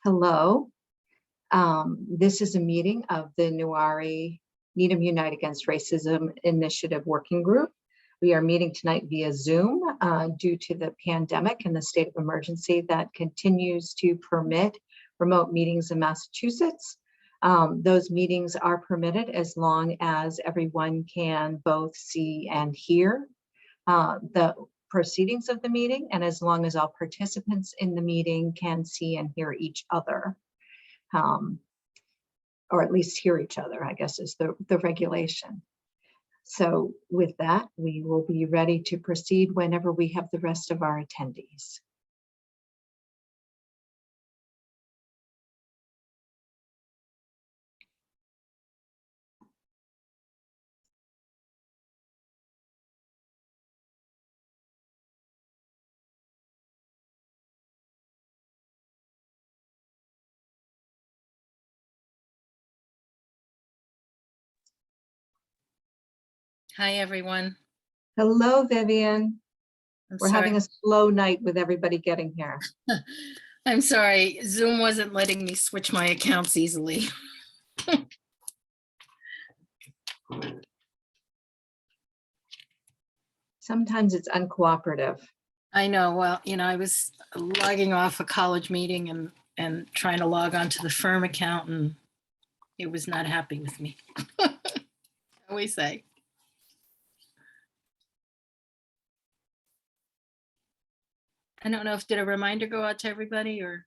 Hello. This is a meeting of the Needham Unite Against Racism Initiative Working Group. We are meeting tonight via Zoom due to the pandemic and the state of emergency that continues to permit remote meetings in Massachusetts. Those meetings are permitted as long as everyone can both see and hear the proceedings of the meeting, and as long as all participants in the meeting can see and hear each other, or at least hear each other, I guess is the regulation. So with that, we will be ready to proceed whenever we have the rest of our attendees. Hi, everyone. Hello, Vivian. We're having a slow night with everybody getting here. I'm sorry, Zoom wasn't letting me switch my accounts easily. Sometimes it's uncooperative. I know, well, I was logging off a college meeting and trying to log on to the firm account, and it was not happy with me. I always say. I don't know if did a reminder go out to everybody, or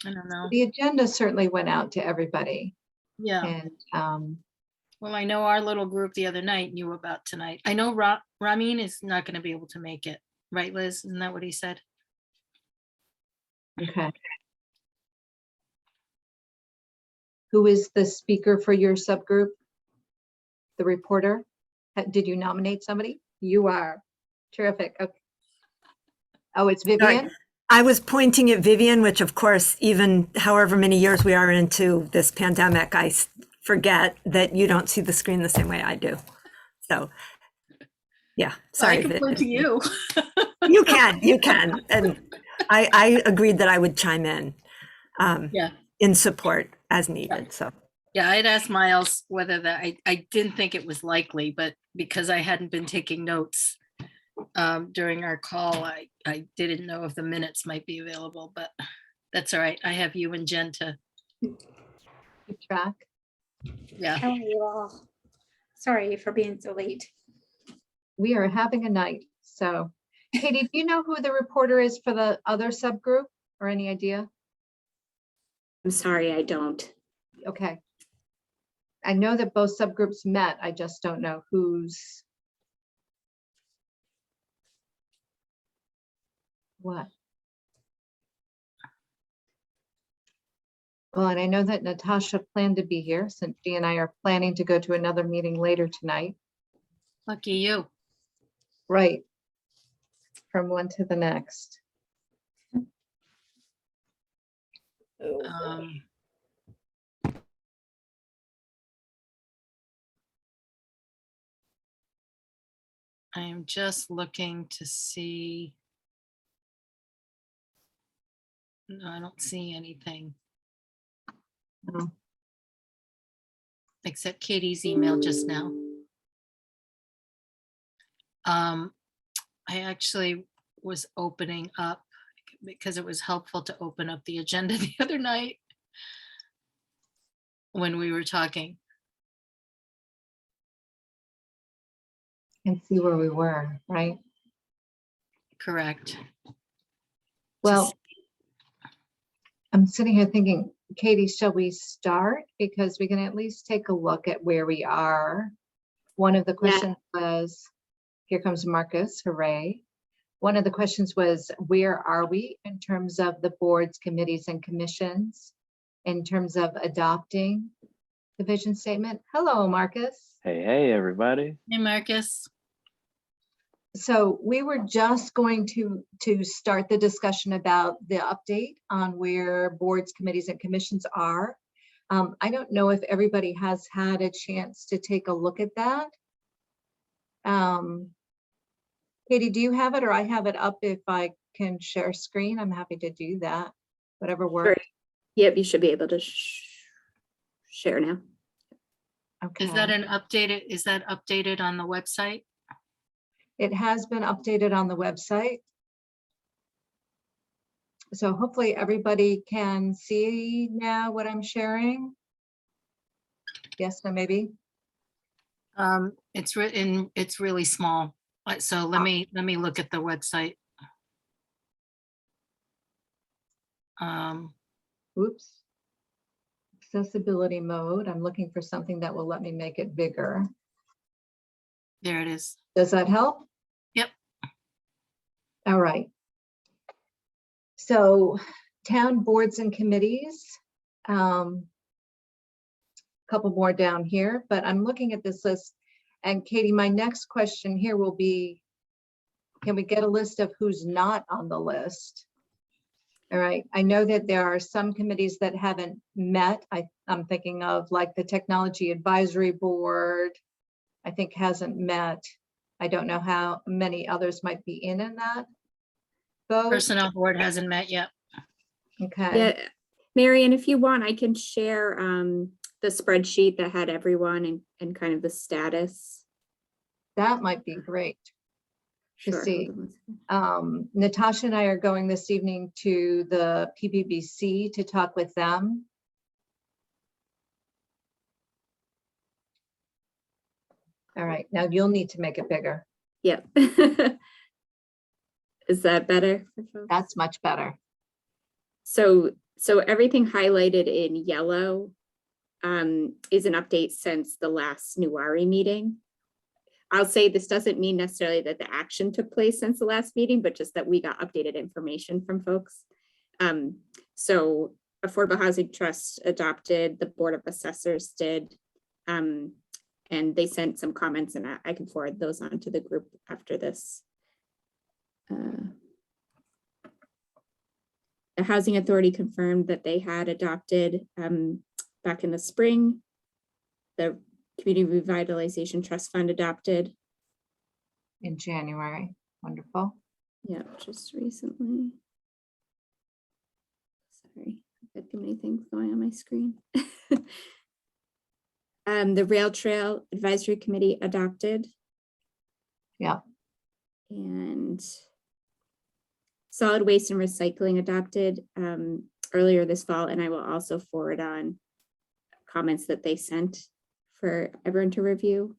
I don't know. The agenda certainly went out to everybody. Yeah. And well, I know our little group the other night knew about tonight. I know Ramin is not going to be able to make it, right, Liz? Isn't that what he said? okay. Who is the speaker for your subgroup? The reporter? Did you nominate somebody? You are. Terrific. Okay. Oh, it's Vivian? Sorry. I was pointing at Vivian, which of course, even however many years we are into this pandemic, I forget that you don't see the screen the same way I do. So, yeah, sorry. I can point to you. You can. And I agreed that I would chime in in support as needed. So. Yeah, I'd asked Miles whether that, I didn't think it was likely, but because I hadn't been taking notes during our call, I didn't know if the minutes might be available, but that's all right. I have you and Jen to keep track. Yeah. How are you all? Sorry for being so late. We are having a night. So, Katie, do you know who the reporter is for the other subgroup, or any idea? I'm sorry, I don't. Okay. I know that both subgroups met. I just don't know who's what. Well, and I know that Natasha planned to be here since she and I are planning to go to another meeting later tonight. Lucky you. Right. From one to the next. I am just looking to see. No, I don't see anything. No. Except Katie's email just now. I actually was opening up because it was helpful to open up the agenda the other night when we were talking. And see where we were, right? Correct. Well, I'm sitting here thinking, Katie, shall we start? Because we can at least take a look at where we are. One of the questions was, here comes Marcus, hooray. One of the questions was, where are we in terms of the boards, committees, and commissions, in terms of adopting the vision statement? Hello, Marcus. Hey, everybody. Hey, Marcus. So we were just going to start the discussion about the update on where boards, committees, and commissions are. I don't know if everybody has had a chance to take a look at that. Katie, do you have it, or I have it up if I can share screen, I'm happy to do that. Whatever Sure. works. Yep, you should be able to share now. Okay. Is that updated on the website? It has been updated on the website. So hopefully everybody can see now what I'm sharing. Yes, no, maybe. It's really small. So let me look at the website. Oops. Accessibility mode. I'm looking for something that will let me make it bigger. There it is. Does that help? Yep. All right. So town boards and committees. Couple more down here, but I'm looking at this list. And Katie, my next question here will be, can we get a list of who's not on the list? All right, I know that there are some committees that haven't met. I'm thinking of like the Technology Advisory Board, I think hasn't met. I don't know how many others might be in that. Both, Personnel board hasn't met yet. okay, Yeah, Marion, if you want, I can share the spreadsheet that had everyone and kind of the status. that might be great to Sure. see. Hold on 1 second. Natasha and I are going this evening to the PBBC to talk with them. All right, now you'll need to make it bigger. Yep. Is that better for folks? That's much better. So everything highlighted in yellow is an update since the last Newari meeting. I'll say this doesn't mean necessarily that the action took place since the last meeting, but just that we got updated information from folks. So Affordable Housing Trust adopted, the Board of Assessors did, and they sent some comments, and I can forward those on to the group after this. The Housing Authority confirmed that they had adopted back in the spring. The Community Revitalization Trust Fund adopted. In January, wonderful. Yeah, just recently. Sorry, I've got too many things going on my screen. The Rail Trail Advisory Committee adopted. Yeah. And Solid Waste and Recycling adopted earlier this fall, and I will also forward on comments that they sent for everyone to review.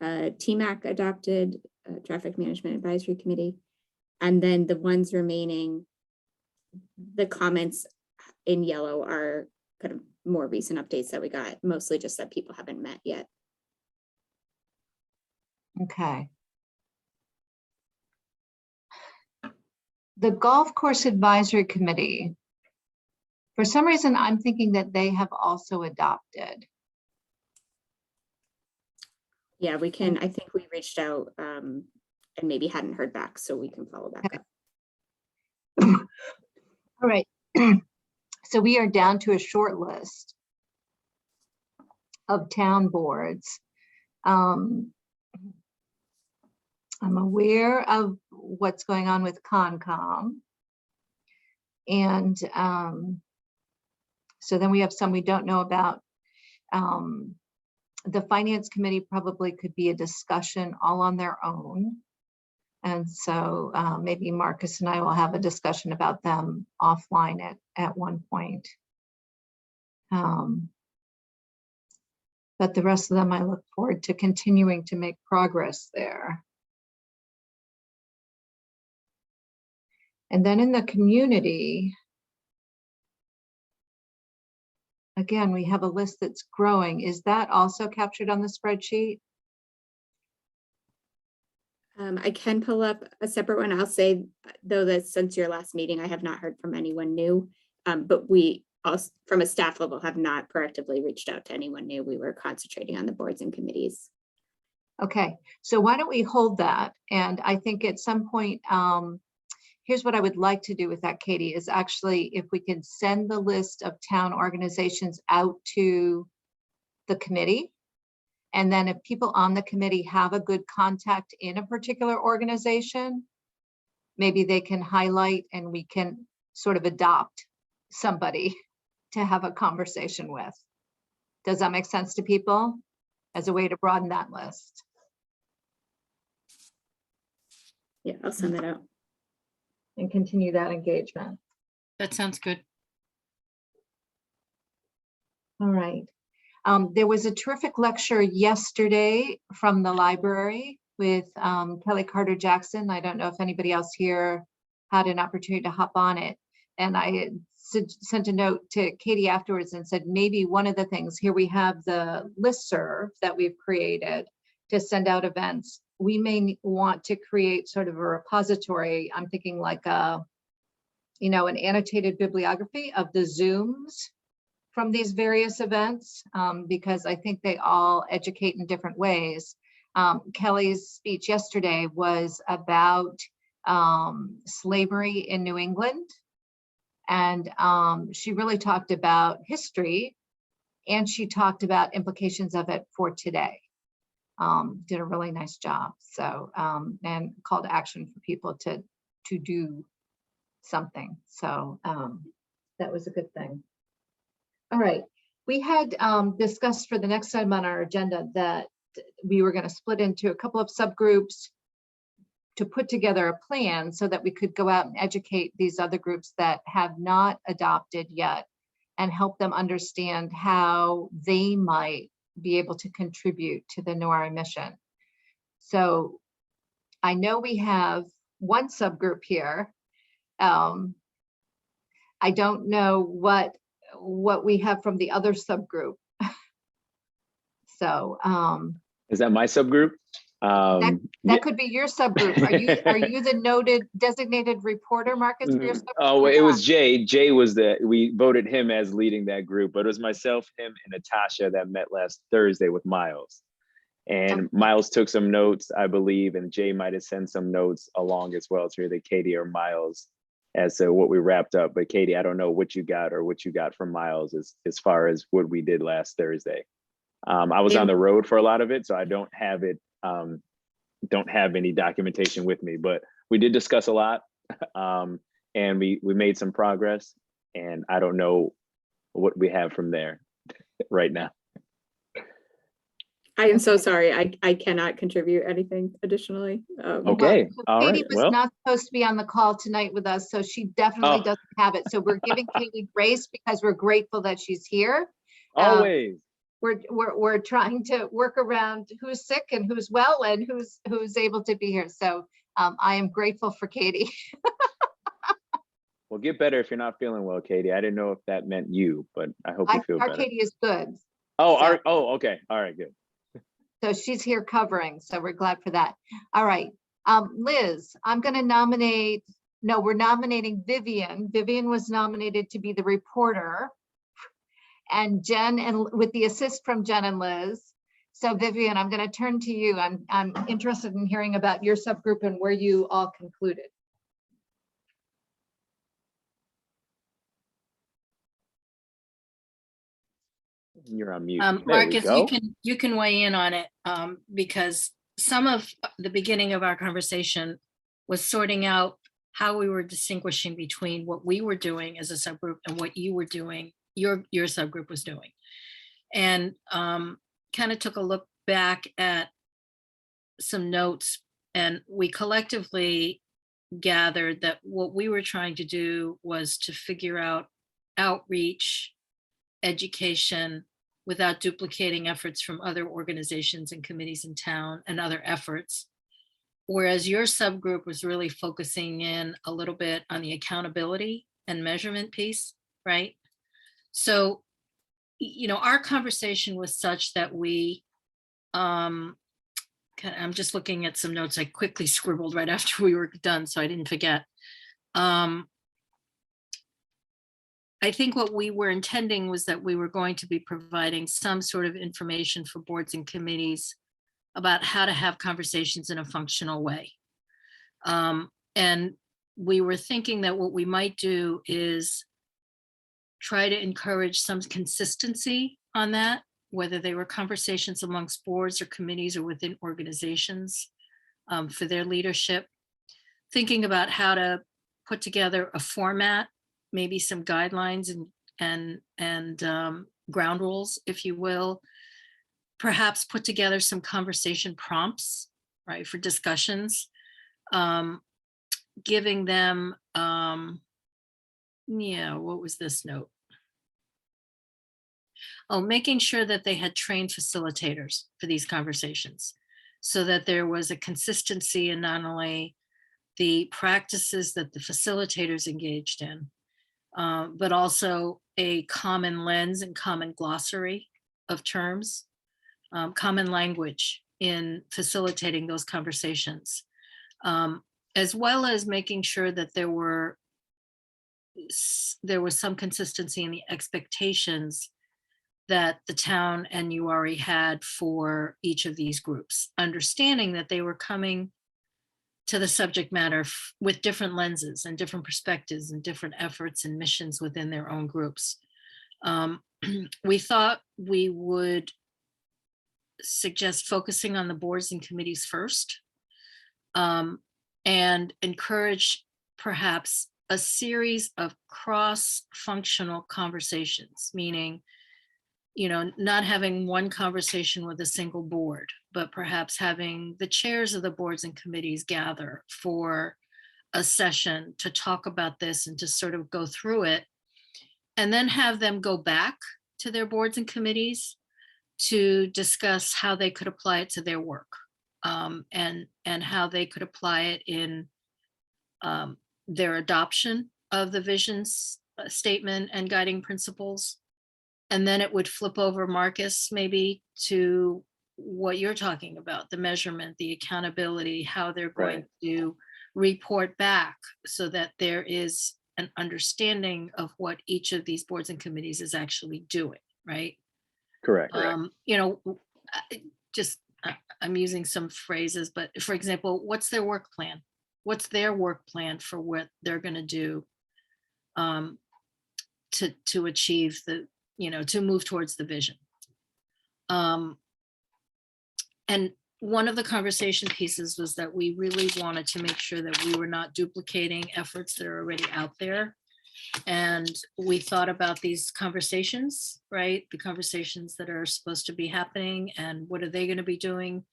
TMAC adopted, Traffic Management Advisory Committee, and then the ones remaining, the comments in yellow are kind of more recent updates that we got, mostly just that people haven't met yet. Okay. The Golf Course Advisory Committee. For some reason, I'm thinking that they have also adopted. Yeah, we can, I think we reached out and maybe hadn't heard back, so we can follow back up. All right. So we are down to a short list of town boards. I'm aware of what's going on with Concom. And so then we have some we don't know about. The Finance Committee probably could be a discussion all on their own. And so maybe Marcus and I will have a discussion about them offline at one point. But the rest of them, I look forward to continuing to make progress there. And then in the community, again, we have a list that's growing. Is that also captured on the spreadsheet? I can pull up a separate one. I'll say, though, that since your last meeting, I have not heard from anyone new, but we also, from a staff level, have not proactively reached out to anyone new. We were concentrating on the boards and committees. Okay, so why don't we hold that? And I think at some point, here's what I would like to do with that, Katie, is actually if we could send the list of town organizations out to the committee. And then if people on the committee have a good contact in a particular organization, maybe they can highlight and we can sort of adopt somebody to have a conversation with. Does that make sense to people as a way to broaden that list? Yeah, I'll send that out. And continue that engagement. That sounds good. All right. There was a terrific lecture yesterday from the library with Kelly Carter Jackson. I don't know if anybody else here had an opportunity to hop on it. And I had sent a note to Katie afterwards and said, maybe one of the things here, we have the listserv that we've created to send out events. We may want to create sort of a repository. I'm thinking like a, you know, an annotated bibliography of the Zooms from these various events, because I think they all educate in different ways. Kelly's speech yesterday was about slavery in New England. And she really talked about history, and she talked about implications of it for today. Did a really nice job. So, and call to action for people to do something. So that was a good thing. All right, we had discussed for the next item on our agenda that we were going to split into a couple of subgroups to put together a plan so that we could go out and educate these other groups that have not adopted yet and help them understand how they might be able to contribute to the Nuari mission. So I know we have one subgroup here. I don't know what we have from the other subgroup. So is that my subgroup? That could be your subgroup. Are you the noted designated reporter, Marcus, for your subgroup? Oh, well, it was Jay. Jay was we voted him as leading that group, but it was myself, him, and Natasha that met last Thursday with Miles. And Okay. Miles took some notes, I believe, and Jay might have sent some notes along as well to either Katie or Miles as to what we wrapped up. But Katie, I don't know what you got or what you got from Miles as far as what we did last Thursday. I was on the road for a lot of it, so I don't have it. Don't have any documentation with me, but we did discuss a lot, and we made some progress, and I don't know what we have from there right now. I am so sorry. I cannot contribute anything additionally. Okay, all right. Katie was Well, not supposed to be on the call tonight with us, so she definitely Oh. doesn't have it. So we're giving Katie grace because we're grateful that she's here. always. We're trying to work around who's sick and who's well and who's able to be here. So I am grateful for Katie. Well, get better if you're not feeling well, Katie. I didn't know if that meant you, but I hope you feel Our better. Katie is good. Oh, so- okay. All right, good. So she's here covering, so we're glad for that. All right, Liz, I'm going to nominate, no, we're nominating Vivian. Vivian was nominated to be the reporter. And Jen, and with the assist from Jen and Liz. So Vivian, I'm going to turn to you. I'm interested in hearing about your subgroup and where you all concluded. You're on mute. There we Marcus, go. you can weigh in on it, because some of the beginning of our conversation was sorting out how we were distinguishing between what we were doing as a subgroup and what you were doing, your subgroup was doing. And kind of took a look back at some notes, and we collectively gathered that what we were trying to do was to figure out outreach, education, without duplicating efforts from other organizations and committees in town and other efforts. Whereas your subgroup was really focusing in a little bit on the accountability and measurement piece, right? So, you know, our conversation was such that we, I'm just looking at some notes I quickly scribbled right after we were done, so I didn't forget. I think what we were intending was that we were going to be providing some sort of information for boards and committees about how to have conversations in a functional way. And we were thinking that what we might do is try to encourage some consistency on that, whether they were conversations amongst boards or committees or within organizations for their leadership. thinking about how to put together a format, maybe some guidelines and ground rules, if you will. Perhaps put together some conversation prompts, right, for discussions, giving them, yeah, what was this note? Oh, making sure that they had trained facilitators for these conversations so that there was a consistency in not only the practices that the facilitators engaged in, but also a common lens and common glossary of terms, common language in facilitating those conversations, as well as making sure that there was some consistency in the expectations that the town and URI had for each of these groups, understanding that they were coming to the subject matter with different lenses and different perspectives and different efforts and missions within their own groups. We thought we would suggest focusing on the boards and committees first, and encourage perhaps a series of cross-functional conversations, meaning, not having one conversation with a single board, but perhaps having the chairs of the boards and committees gather for a session to talk about this and to sort of go through it, and then have them go back to their boards and committees to discuss how they could apply it to their work, and how they could apply it in their adoption of the visions statement and guiding principles. And then it would flip over, Marcus, maybe to what you're talking about, the measurement, the accountability, how they're going to report back so that there is an understanding of what each of these boards and committees is actually doing, right? Correct. I'm using some phrases, but for example, what's their work plan? What's their work plan for what they're going to do to achieve the, to move towards the vision? And one of the conversation pieces was that we really wanted to make sure that we were not duplicating efforts that are already out there. And we thought about these conversations, right? The conversations that are supposed to be happening, and what are they going to be doing?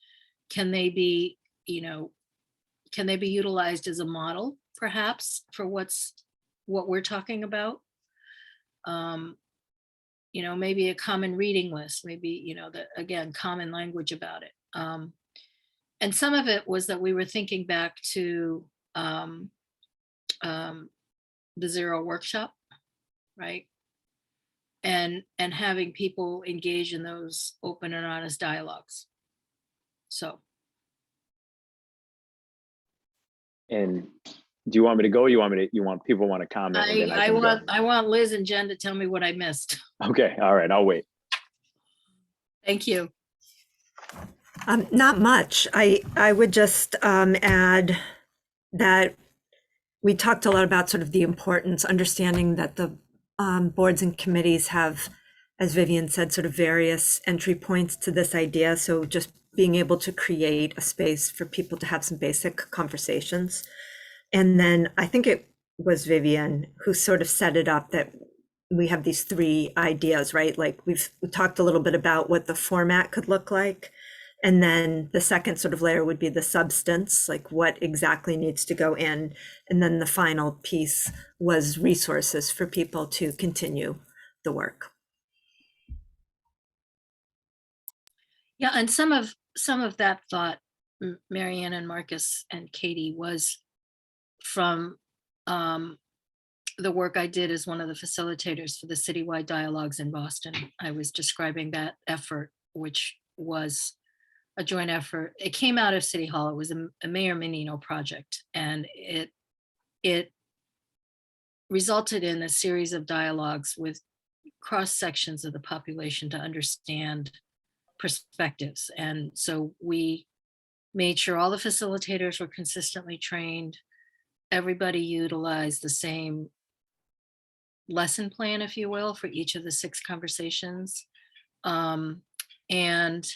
Can they be, can they be utilized as a model, perhaps, for what we're talking about? Maybe a common reading list, maybe, again, common language about it. And some of it was that we were thinking back to the Zero workshop, right? And having people engage in those open and honest dialogues. So. And do you want me to go? You want people want to comment? And then I can want Liz and Jen to tell me what I missed. Okay. All right. I'll wait. Thank you. Not much. I would just add that we talked a lot about sort of the importance, understanding that the boards and committees have, as Vivian said, sort of various entry points to this idea. So just being able to create a space for people to have some basic conversations. And then I think it was Vivian who sort of set it up that we have these three ideas, right? Like we talked a little bit about what the format could look like. And then the second sort of layer would be the substance, like what exactly needs to go in. And then the final piece was resources for people to continue the work. Yeah, and some of that thought, Marianne and Marcus and Katie, was from the work I did as one of the facilitators for the citywide dialogues in Boston. I was describing that effort, which was a joint effort. It came out of City Hall. It was a Mayor Menino project, and it resulted in a series of dialogues with cross sections of the population to understand perspectives. And so we made sure all the facilitators were consistently trained. Everybody utilized the same lesson plan, if you will, for each of the 6 conversations. And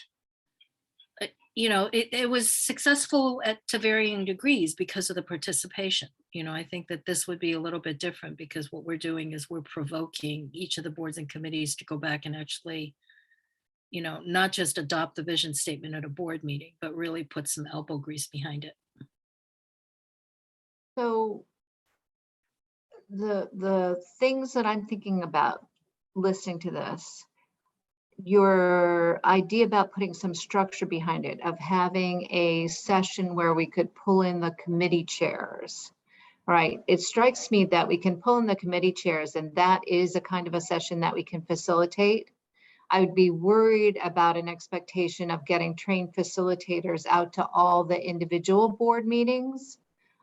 it was successful to varying degrees because of the participation. I think that this would be a little bit different because what we're doing is we're provoking each of the boards and committees to go back and actually, not just adopt the vision statement at a board meeting, but really put some elbow grease behind it. So the things that I'm thinking about listening to this, your idea about putting some structure behind it, of having a session where we could pull in the committee chairs, right? It strikes me that we can pull in the committee chairs, and that is a kind of a session that we can facilitate. I would be worried about an expectation of getting trained facilitators out to all the individual board meetings.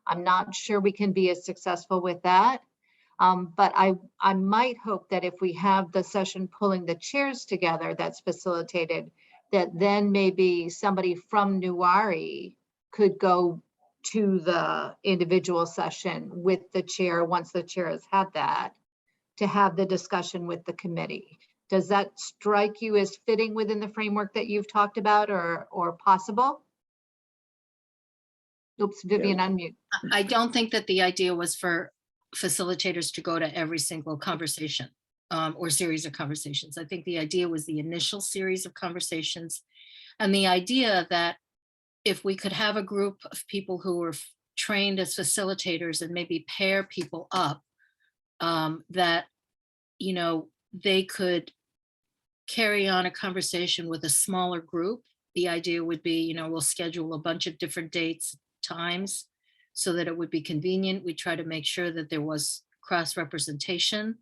I'm not sure we can be as successful with that. But I might hope that if we have the session pulling the chairs together that's facilitated, that then maybe somebody from Newari could go to the individual session with the chair once the chair has had that, to have the discussion with the committee. Does that strike you as fitting within the framework that you've talked about, or possible? Oops, Vivian, unmute. I don't think that the idea was for facilitators to go to every single conversation or series of conversations. I think the idea was the initial series of conversations, and the idea that if we could have a group of people who were trained as facilitators and maybe pair people up, that they could carry on a conversation with a smaller group. The idea would be, we'll schedule a bunch of different dates, times, so that it would be convenient. We try to make sure that there was cross-representation,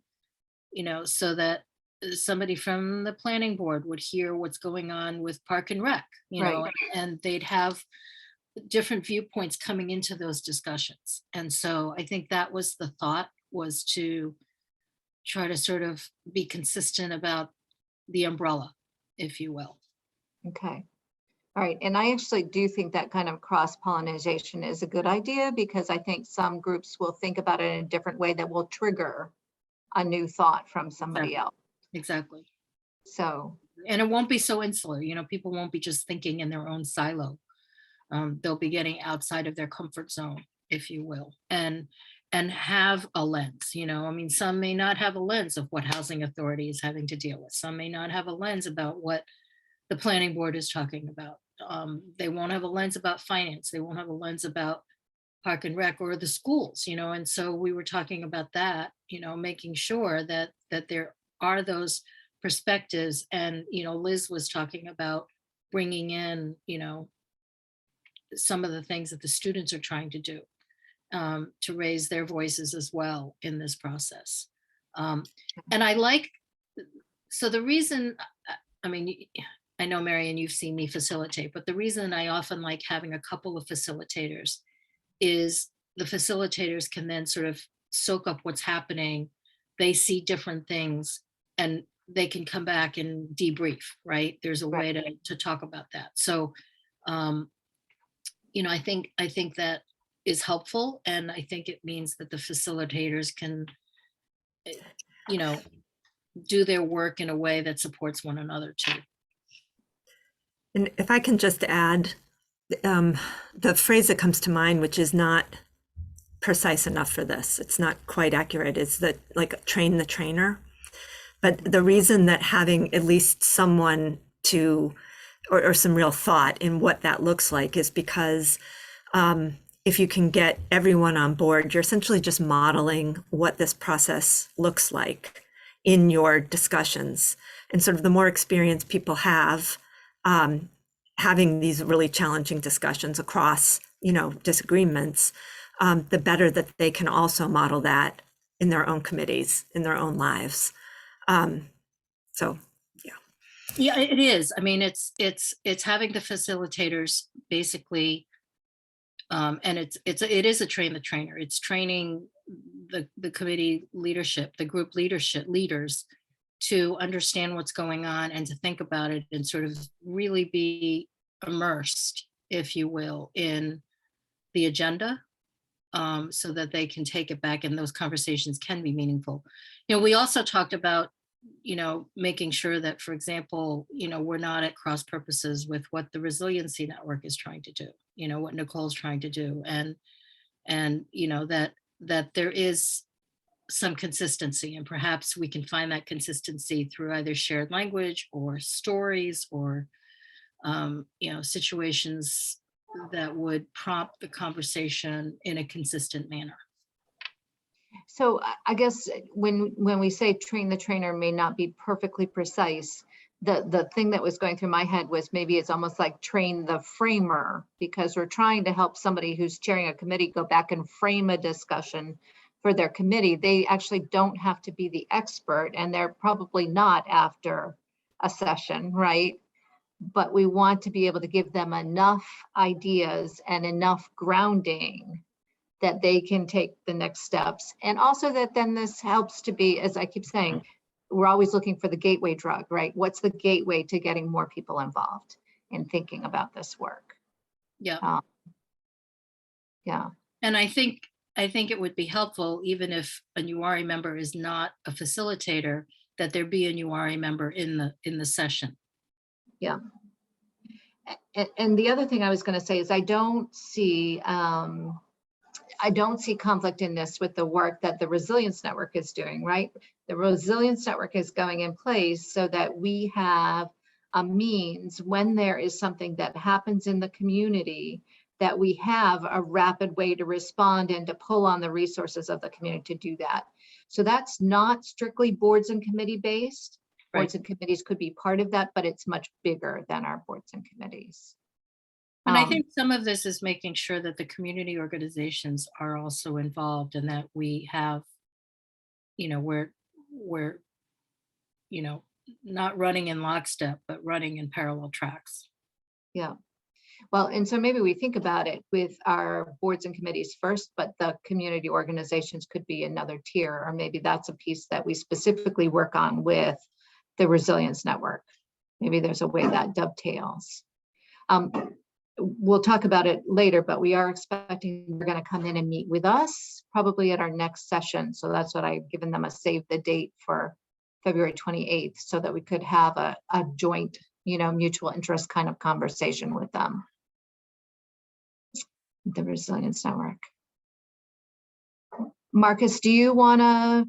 so that somebody from the planning board would hear what's going on with Park and Rec, Right. and they'd have different viewpoints coming into those discussions. And so I think that was the thought, was to try to sort of be consistent about the umbrella, if you will. Okay. All right. And I actually do think that kind of cross-pollination is a good idea, because I think some groups will think about it in a different way that will trigger a new thought from somebody else. Exactly. So, And it won't be so insular, people won't be just thinking in their own silo. They'll be getting outside of their comfort zone, if you will, and have a lens. Some may not have a lens of what housing authority is having to deal with. Some may not have a lens about what the planning board is talking about. They won't have a lens about finance. They won't have a lens about Park and Rec or the schools, and so we were talking about that, making sure that there are those perspectives. And, Liz was talking about bringing in, some of the things that the students are trying to do, to raise their voices as well in this process. And I like, so the reason, I know, Marian, you've seen me facilitate, but the reason I often like having a couple of facilitators is the facilitators can then sort of soak up what's happening. They see different things and they can come back and debrief, right? There's a way to talk about that. So, I think that is helpful. And I think it means that the facilitators can, do their work in a way that supports one another too. And if I can just add, the phrase that comes to mind, which is not precise enough for this, it's not quite accurate, is that, like, train the trainer. But the reason that having at least someone to, or some real thought in what that looks like, is because if you can get everyone on board, you're essentially just modeling what this process looks like in your discussions. And sort of the more experience people have having these really challenging discussions across, disagreements, the better that they can also model that in their own committees, in their own lives. So, yeah. Yeah, it is. It's having the facilitators basically, and it is a train the trainer. It's training the committee leadership, the group leaders, to understand what's going on and to think about it and sort of really be immersed, if you will, in the agenda, so that they can take it back and those conversations can be meaningful. We also talked about making sure that, for example, we're not at cross purposes with what the resiliency network is trying to do, what Nicole's trying to do. And that there is some consistency, and perhaps we can find that consistency through either shared language or stories or situations that would prompt the conversation in a consistent manner. So I guess when we say train the trainer may not be perfectly precise, the thing that was going through my head was maybe it's almost like train the framer, because we're trying to help somebody who's chairing a committee go back and frame a discussion for their committee. They actually don't have to be the expert, and they're probably not after a session, right? But we want to be able to give them enough ideas and enough grounding that they can take the next steps. And also that then this helps to be, as I keep saying, we're always looking for the gateway drug, right? What's the gateway to getting more people involved in thinking about this work? Yeah. Yeah. And I think it would be helpful, even if a NUARI member is not a facilitator, that there be a NUARI member in the session. Yeah. And the other thing I was going to say is I don't see conflict in this with the work that the Resilience Network is doing, right? The Resilience Network is going in place so that we have a means when there is something that happens in the community, that we have a rapid way to respond and to pull on the resources of the community to do that. So that's not strictly boards and committee based. Boards and committees could be part of that, but it's much bigger than our boards and committees. And I think some of this is making sure that the community organizations are also involved, and that we have, we're not running in lockstep, but running in parallel tracks. Yeah. Well, and so maybe we think about it with our boards and committees first, but the community organizations could be another tier, or maybe that's a piece that we specifically work on with the Resilience Network. Maybe there's a way that dovetails. We'll talk about it later, but we are expecting they're going to come in and meet with us probably at our next session. So that's what I've given them, a save the date for February 28th, so that we could have a joint, mutual interest kind of conversation with them. The Resilience Network. Marcus, do you want to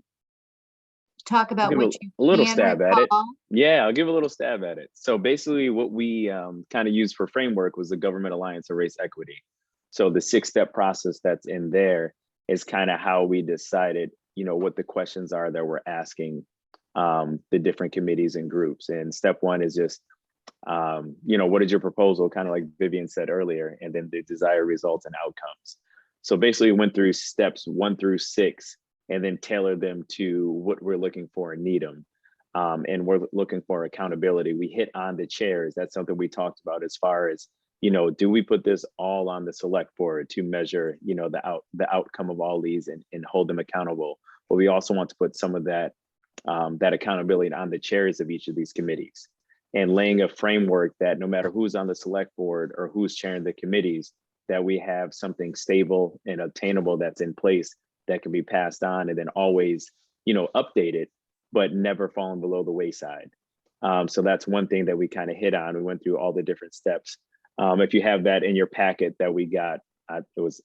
talk about what you a little can stab at it? recall? Yeah, I'll give a little stab at it. So basically what we kind of used for framework was the Government Alliance of Race Equity. So the 6-step process that's in there is kind of how we decided, what the questions are that we're asking the different committees and groups. And step 1 is just, what is your proposal? Kind of like Vivian said earlier, and then the desired results and outcomes. So basically we went through steps 1 through 6 and then tailor them to what we're looking for in Needham. And we're looking for accountability. We hit on the chairs. That's something we talked about as far as, do we put this all on the select board to measure, the outcome of all these and hold them accountable. But we also want to put some of that, that accountability on the chairs of each of these committees, and laying a framework that no matter who's on the select board or who's chairing the committees, that we have something stable and obtainable that's in place that can be passed on, and then always, updated, but never falling below the wayside. So that's one thing that we kind of hit on. We went through all the different steps. If you have that in your packet that we got, I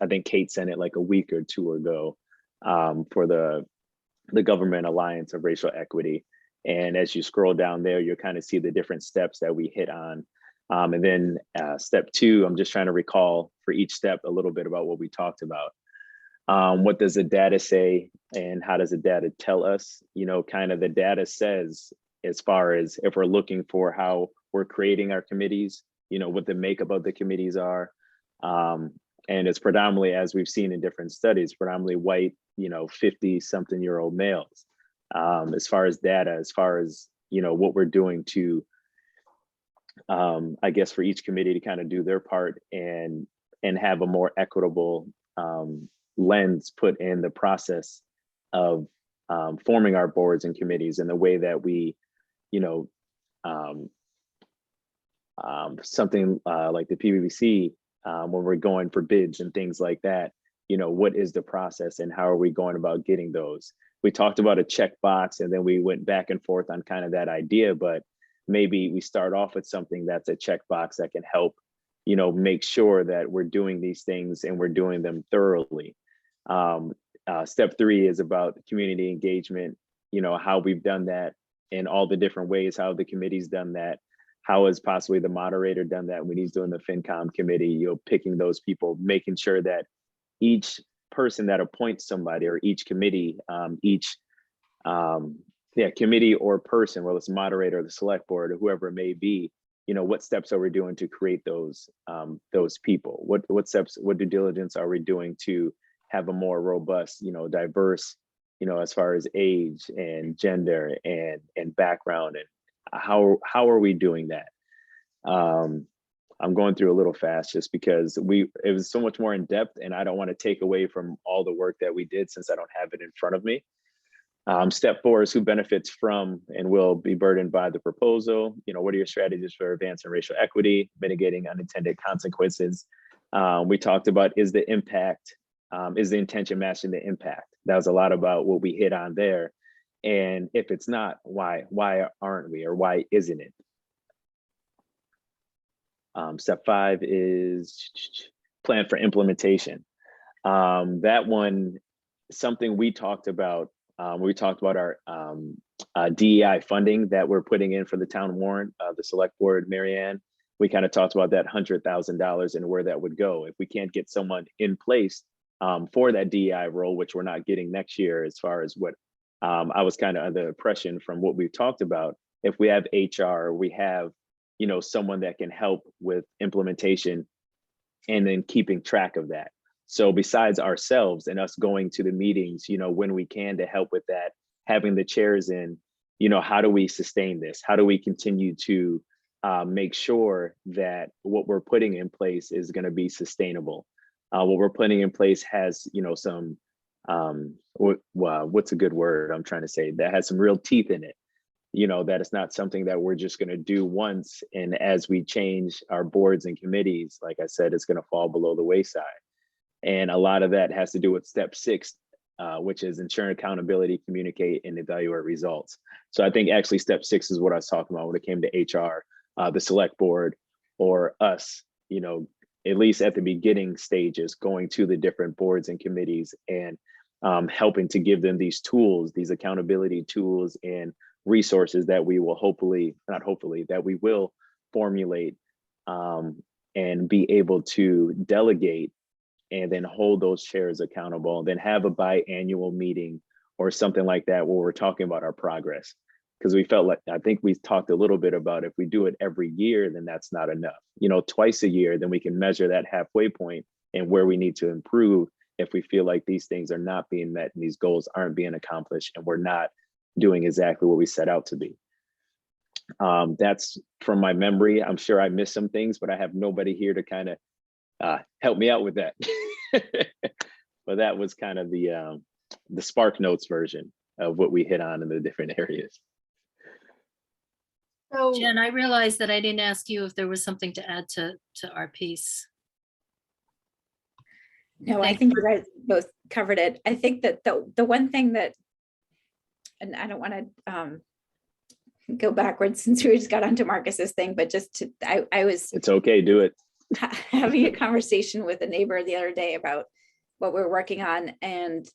think Kate sent it like a week or 2 ago for the Government Alliance of Racial Equity. And as you scroll down there, you'll kind of see the different steps that we hit on. And then step 2, I'm just trying to recall for each step a little bit about what we talked about. What does the data say, and how does the data tell us? Kind of the data says, as far as if we're looking for how we're creating our committees, what the makeup of the committees are. And it's predominantly, as we've seen in different studies, predominantly white, 50-something-year-old males. As far as data, as far as, what we're doing to, I guess, for each committee to kind of do their part and have a more equitable lens put in the process of forming our boards and committees, and the way that we, something like the PBBC, when we're going for bids and things like that, what is the process and how are we going about getting those? We talked about a checkbox, and then we went back and forth on kind of that idea, but maybe we start off with something that's a checkbox that can help, make sure that we're doing these things and we're doing them thoroughly. Step 3 is about community engagement, how we've done that in all the different ways, how the committee's done that, how has possibly the moderator done that when he's doing the FinCom committee, picking those people, making sure that each person that appoints somebody or each committee, committee or person, whether it's moderator or the select board or whoever it may be, what steps are we doing to create those people? What steps, what due diligence are we doing to have a more robust, diverse, as far as age and gender and background, and how are we doing that? I'm going through a little fast just because it was so much more in depth, and I don't want to take away from all the work that we did since I don't have it in front of me. Step 4 is who benefits from and will be burdened by the proposal. What are your strategies for advancing racial equity, mitigating unintended consequences? We talked about is the intention matching the impact? That was a lot about what we hit on there. And if it's not, why aren't we, or why isn't it? Step 5 is plan for implementation. That one, something we talked about. We talked about our DEI funding that we're putting in for the town warrant, the select board, Marianne. We kind of talked about that $100,000 and where that would go. If we can't get someone in place for that DEI role, which we're not getting next year, as far as what I was kind of under the impression from what we've talked about, if we have HR, we have, someone that can help with implementation and then keeping track of that. So besides ourselves and us going to the meetings, when we can to help with that, having the chairs in, how do we sustain this? How do we continue to make sure that what we're putting in place is going to be sustainable? What we're putting in place has, some, what's a good word I'm trying to say, that has some real teeth in it, that it's not something that we're just going to do once. And as we change our boards and committees, like I said, it's going to fall below the wayside. And a lot of that has to do with step 6, which is ensure accountability, communicate, and evaluate results. So I think actually step 6 is what I was talking about when it came to HR, the select board, or us, at least at the beginning stages, going to the different boards and committees and helping to give them these tools, these accountability tools and resources that we will that we will formulate and be able to delegate, and then hold those chairs accountable, and then have a biannual meeting or something like that where we're talking about our progress. Because we felt like, I think we talked a little bit about, if we do it every year, then that's not enough. Twice a year, then we can measure that halfway point and where we need to improve if we feel like these things are not being met and these goals aren't being accomplished and we're not doing exactly what we set out to be. That's from my memory. I'm sure I missed some things, but I have nobody here to kind of help me out with that. But that was kind of the Spark Notes version of what we hit on in the different areas. So Jen, I realized that I didn't ask you if there was something to add to our piece. No, I Thank think you guys both covered it. I think that the one thing that, and I don't want to go backwards since we just got onto Marcus's thing, but I was It's okay, do it. having a conversation with a neighbor the other day about what we're working on, and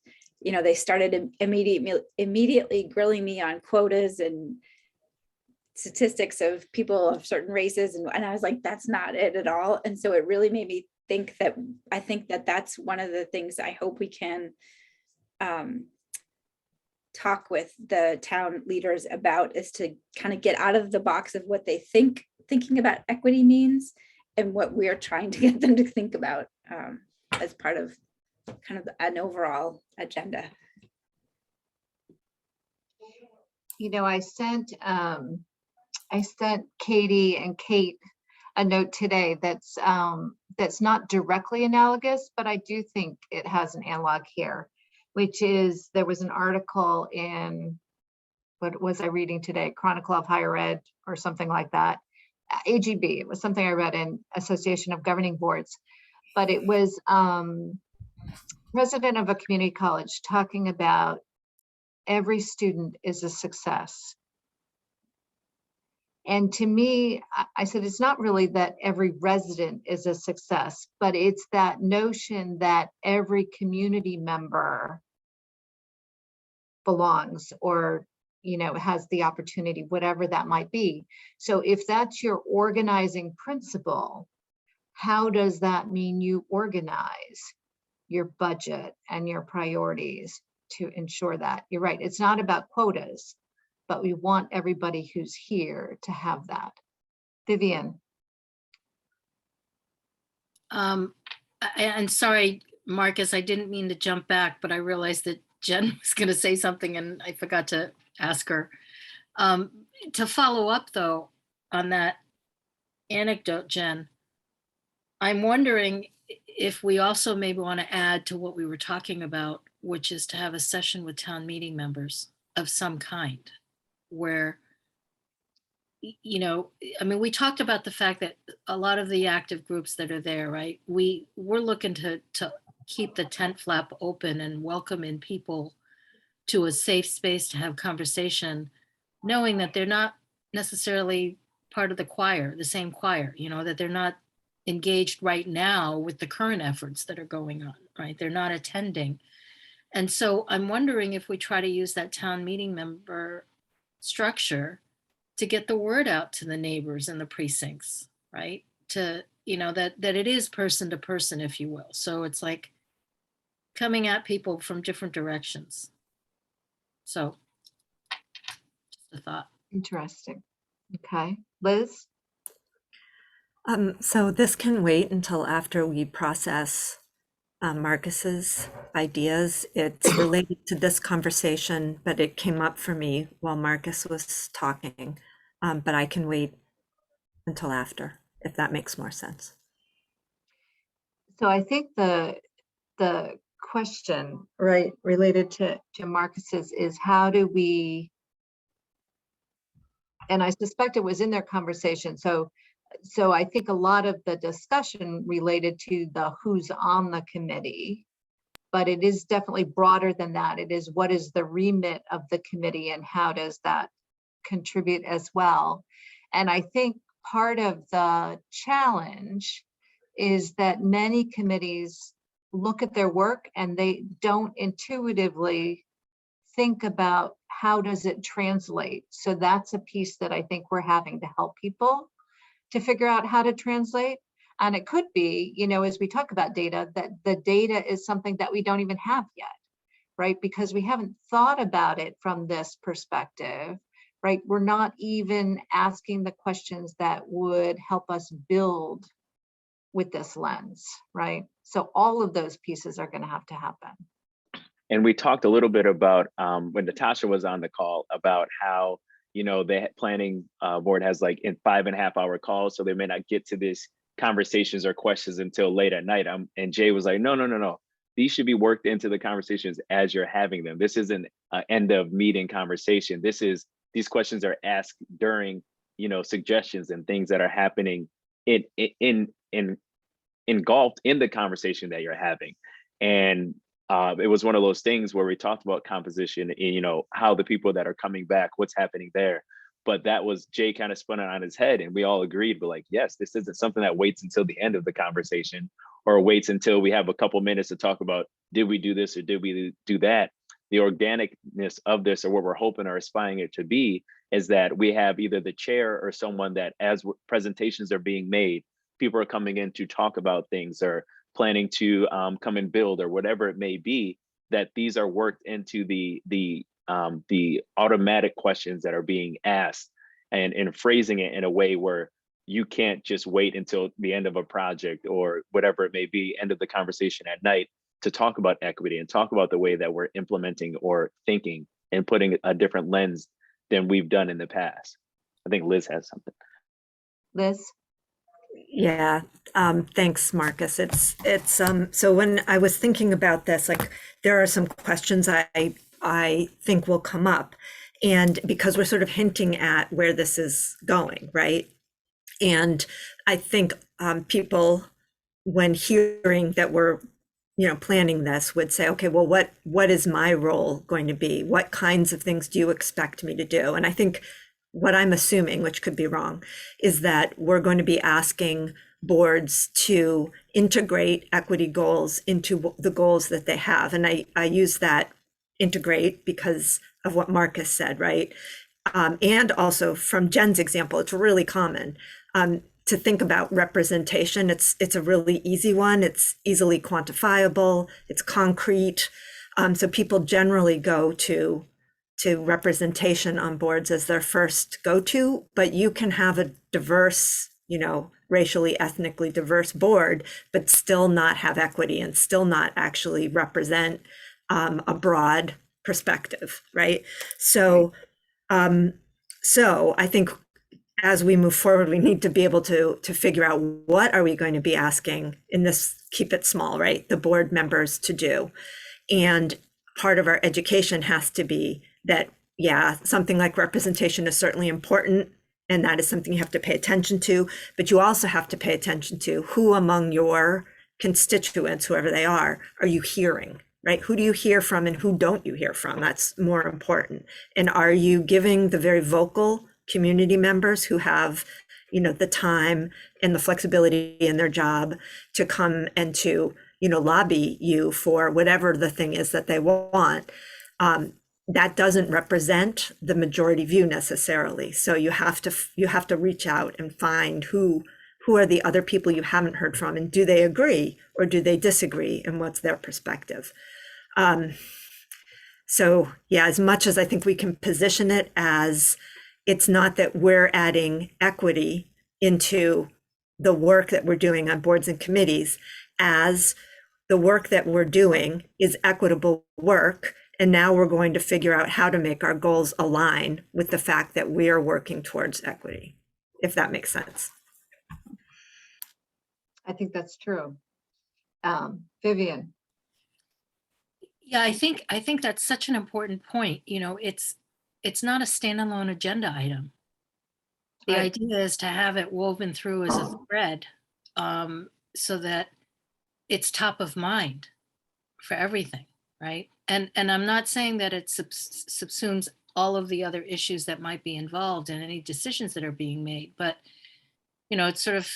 they started immediately grilling me on quotas and statistics of people of certain races, and I was like, that's not it at all. And so it really made me think that I think that that's one of the things I hope we can talk with the town leaders about, is to kind of get out of the box of what they thinking about equity means and what we're trying to get them to think about as part of kind of an overall agenda. I sent Katie and Kate a note today that's not directly analogous, but I do think it has an analog here, which is there was an article in, what was I reading today? Chronicle of Higher Ed or something like that. AGB, it was something I read in Association of Governing Boards, but it was president of a community college talking about every student is a success. And to me, I said, it's not really that every resident is a success, but it's that notion that every community member belongs, or, you know, has the opportunity, whatever that might be. So if that's your organizing principle, how does that mean you organize your budget and your priorities to ensure that? You're right, it's not about quotas, but we want everybody who's here to have that. Vivian. And sorry, Marcus, I didn't mean to jump back, but I realized that Jen was going to say something and I forgot to ask her. To follow up though, on that anecdote, Jen, I'm wondering if we also maybe want to add to what we were talking about, which is to have a session with town meeting members of some kind, where, you know, I mean, we talked about the fact that a lot of the active groups that are there, right? We're looking to keep the tent flap open and welcome in people to a safe space to have conversation, knowing that they're not necessarily part of the choir, the same choir, you know, that they're not engaged right now with the current efforts that are going on, right? They're not attending. And so I'm wondering if we try to use that town meeting member structure to get the word out to the neighbors in the precincts, right? To, you know, that it is person to person, if you will. So it's like coming at people from different directions. So just a thought. Interesting. Okay, Liz. So this can wait until after we process Marcus's ideas. It's related to this conversation, but it came up for me while Marcus was talking. But I can wait until after, if that makes more sense. So I think the question, right, related to Marcus's is how do we, and I suspect it was in their conversation. So I think a lot of the discussion related to the who's on the committee, but it is definitely broader than that. It is what is the remit of the committee and how does that contribute as well. And I think part of the challenge is that many committees look at their work and they don't intuitively think about how does it translate. So that's a piece that I think we're having to help people to figure out how to translate. And it could be, you know, as we talk about data, that the data is something that we don't even have yet, right? Because we haven't thought about it from this perspective, right? We're not even asking the questions that would help us build with this lens, right? So all of those pieces are going to have to happen. And we talked a little bit about when Natasha was on the call about how, you know, the planning board has like in 5.5 hour calls, so they may not get to these conversations or questions until late at night. And Jay was like, no. These should be worked into the conversations as you're having them. This isn't an end of meeting conversation. These questions are asked during, you know, suggestions and things that are happening engulfed in the conversation that you're having. And it was one of those things where we talked about composition and, you know, how the people that are coming back, what's happening there. But that was Jay kind of spun it on his head and we all agreed, but like, yes, this isn't something that waits until the end of the conversation or waits until we have a couple minutes to talk about, did we do this or did we do that? The organicness of this, or what we're hoping or aspiring it to be, is that we have either the chair or someone that as presentations are being made, people are coming in to talk about things or planning to come and build or whatever it may be, that these are worked into the automatic questions that are being asked and phrasing it in a way where you can't just wait until the end of a project or whatever it may be, end of the conversation at night to talk about equity and talk about the way that we're implementing or thinking and putting a different lens than we've done in the past. I think Liz has something. Liz? Yeah, thanks, Marcus. It's so when I was thinking about this, like there are some questions I think will come up, and because we're sort of hinting at where this is going, right? And I think people, when hearing that we're planning this would say, okay, well, what is my role going to be? What kinds of things do you expect me to do? And I think what I'm assuming, which could be wrong, is that we're going to be asking boards to integrate equity goals into the goals that they have. And I use that integrate because of what Marcus said, right? And also from Jen's example, it's really common to think about representation. It's a really easy one. It's easily quantifiable. It's concrete. So people generally go to representation on boards as their first go-to, but you can have a diverse, racially, ethnically diverse board, but still not have equity and still not actually represent a broad perspective, right? So, I think as we move forward, we need to be able to figure out what are we going to be asking in this, keep it small, right? The board members to do. And part of our education has to be that, yeah, something like representation is certainly important. And that is something you have to pay attention to, but you also have to pay attention to who among your constituents, whoever they are you hearing, right? Who do you hear from and who don't you hear from? That's more important. And are you giving the very vocal community members who have, the time and the flexibility in their job to come and to, lobby you for whatever the thing is that they want? That doesn't represent the majority view necessarily. So you have to reach out and find who are the other people you haven't heard from, and do they agree or do they disagree, and what's their perspective? So yeah, as much as I think we can position it as it's not that we're adding equity into the work that we're doing on boards and committees, as the work that we're doing is equitable work. And now we're going to figure out how to make our goals align with the fact that we are working towards equity, if that makes sense. I think that's true. Vivian. Yeah, I think that's such an important point. It's not a standalone agenda item. The Right. idea is to have it woven through as a thread, so that it's top of mind for everything, right? And I'm not saying that it subsumes all of the other issues that might be involved in any decisions that are being made, but it's sort of,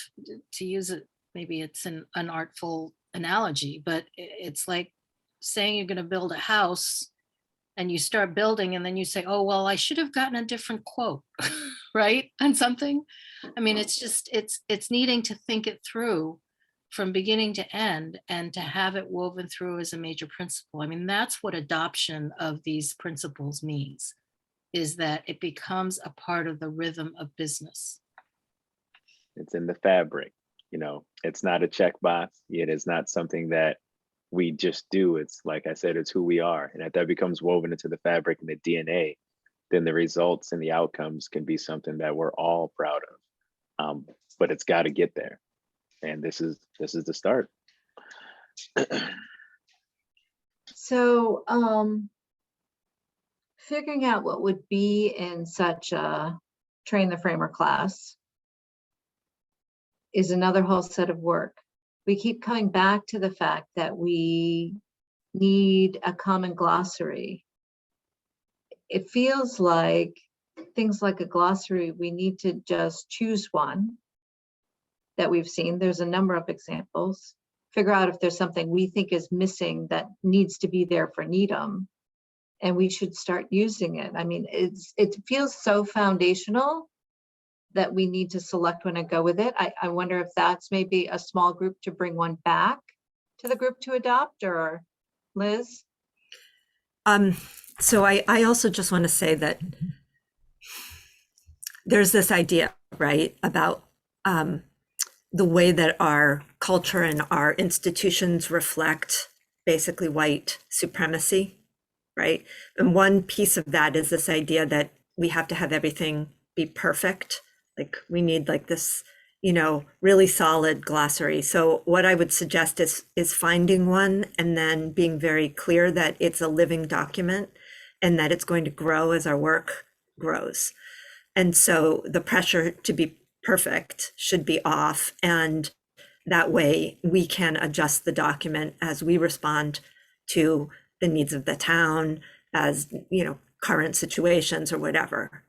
to use it, maybe it's an artful analogy, but it's like saying you're going to build a house and you start building and then you say, oh, well, I should have gotten a different quote, right? On something. I mean, it's needing to think it through from beginning to end and to have it woven through as a major principle. I mean, that's what adoption of these principles means, is that it becomes a part of the rhythm of business. It's in the fabric, it's not a checkbox. It is not something that we just do. It's, like I said, it's who we are. And if that becomes woven into the fabric and the DNA, then the results and the outcomes can be something that we're all proud of. But it's got to get there. And this is the start. So figuring out what would be in such a train the framer class is another whole set of work. We keep coming back to the fact that we need a common glossary. It feels like things like a glossary, we need to just choose one that we've seen. There's a number of examples. Figure out if there's something we think is missing that needs to be there for Needham, and we should start using it. I mean, it feels so foundational that we need to select one and go with it. I wonder if that's maybe a small group to bring one back to the group to adopt, or Liz? So I also just want to say that there's this idea, right, about the way that our culture and our institutions reflect basically white supremacy, right? And one piece of that is this idea that we have to have everything be perfect. Like we need like this, really solid glossary. So what I would suggest is finding one and then being very clear that it's a living document and that it's going to grow as our work grows. And so the pressure to be perfect should be off, and that way we can adjust the document as we respond to the needs of the town, as, you know, current situations or whatever.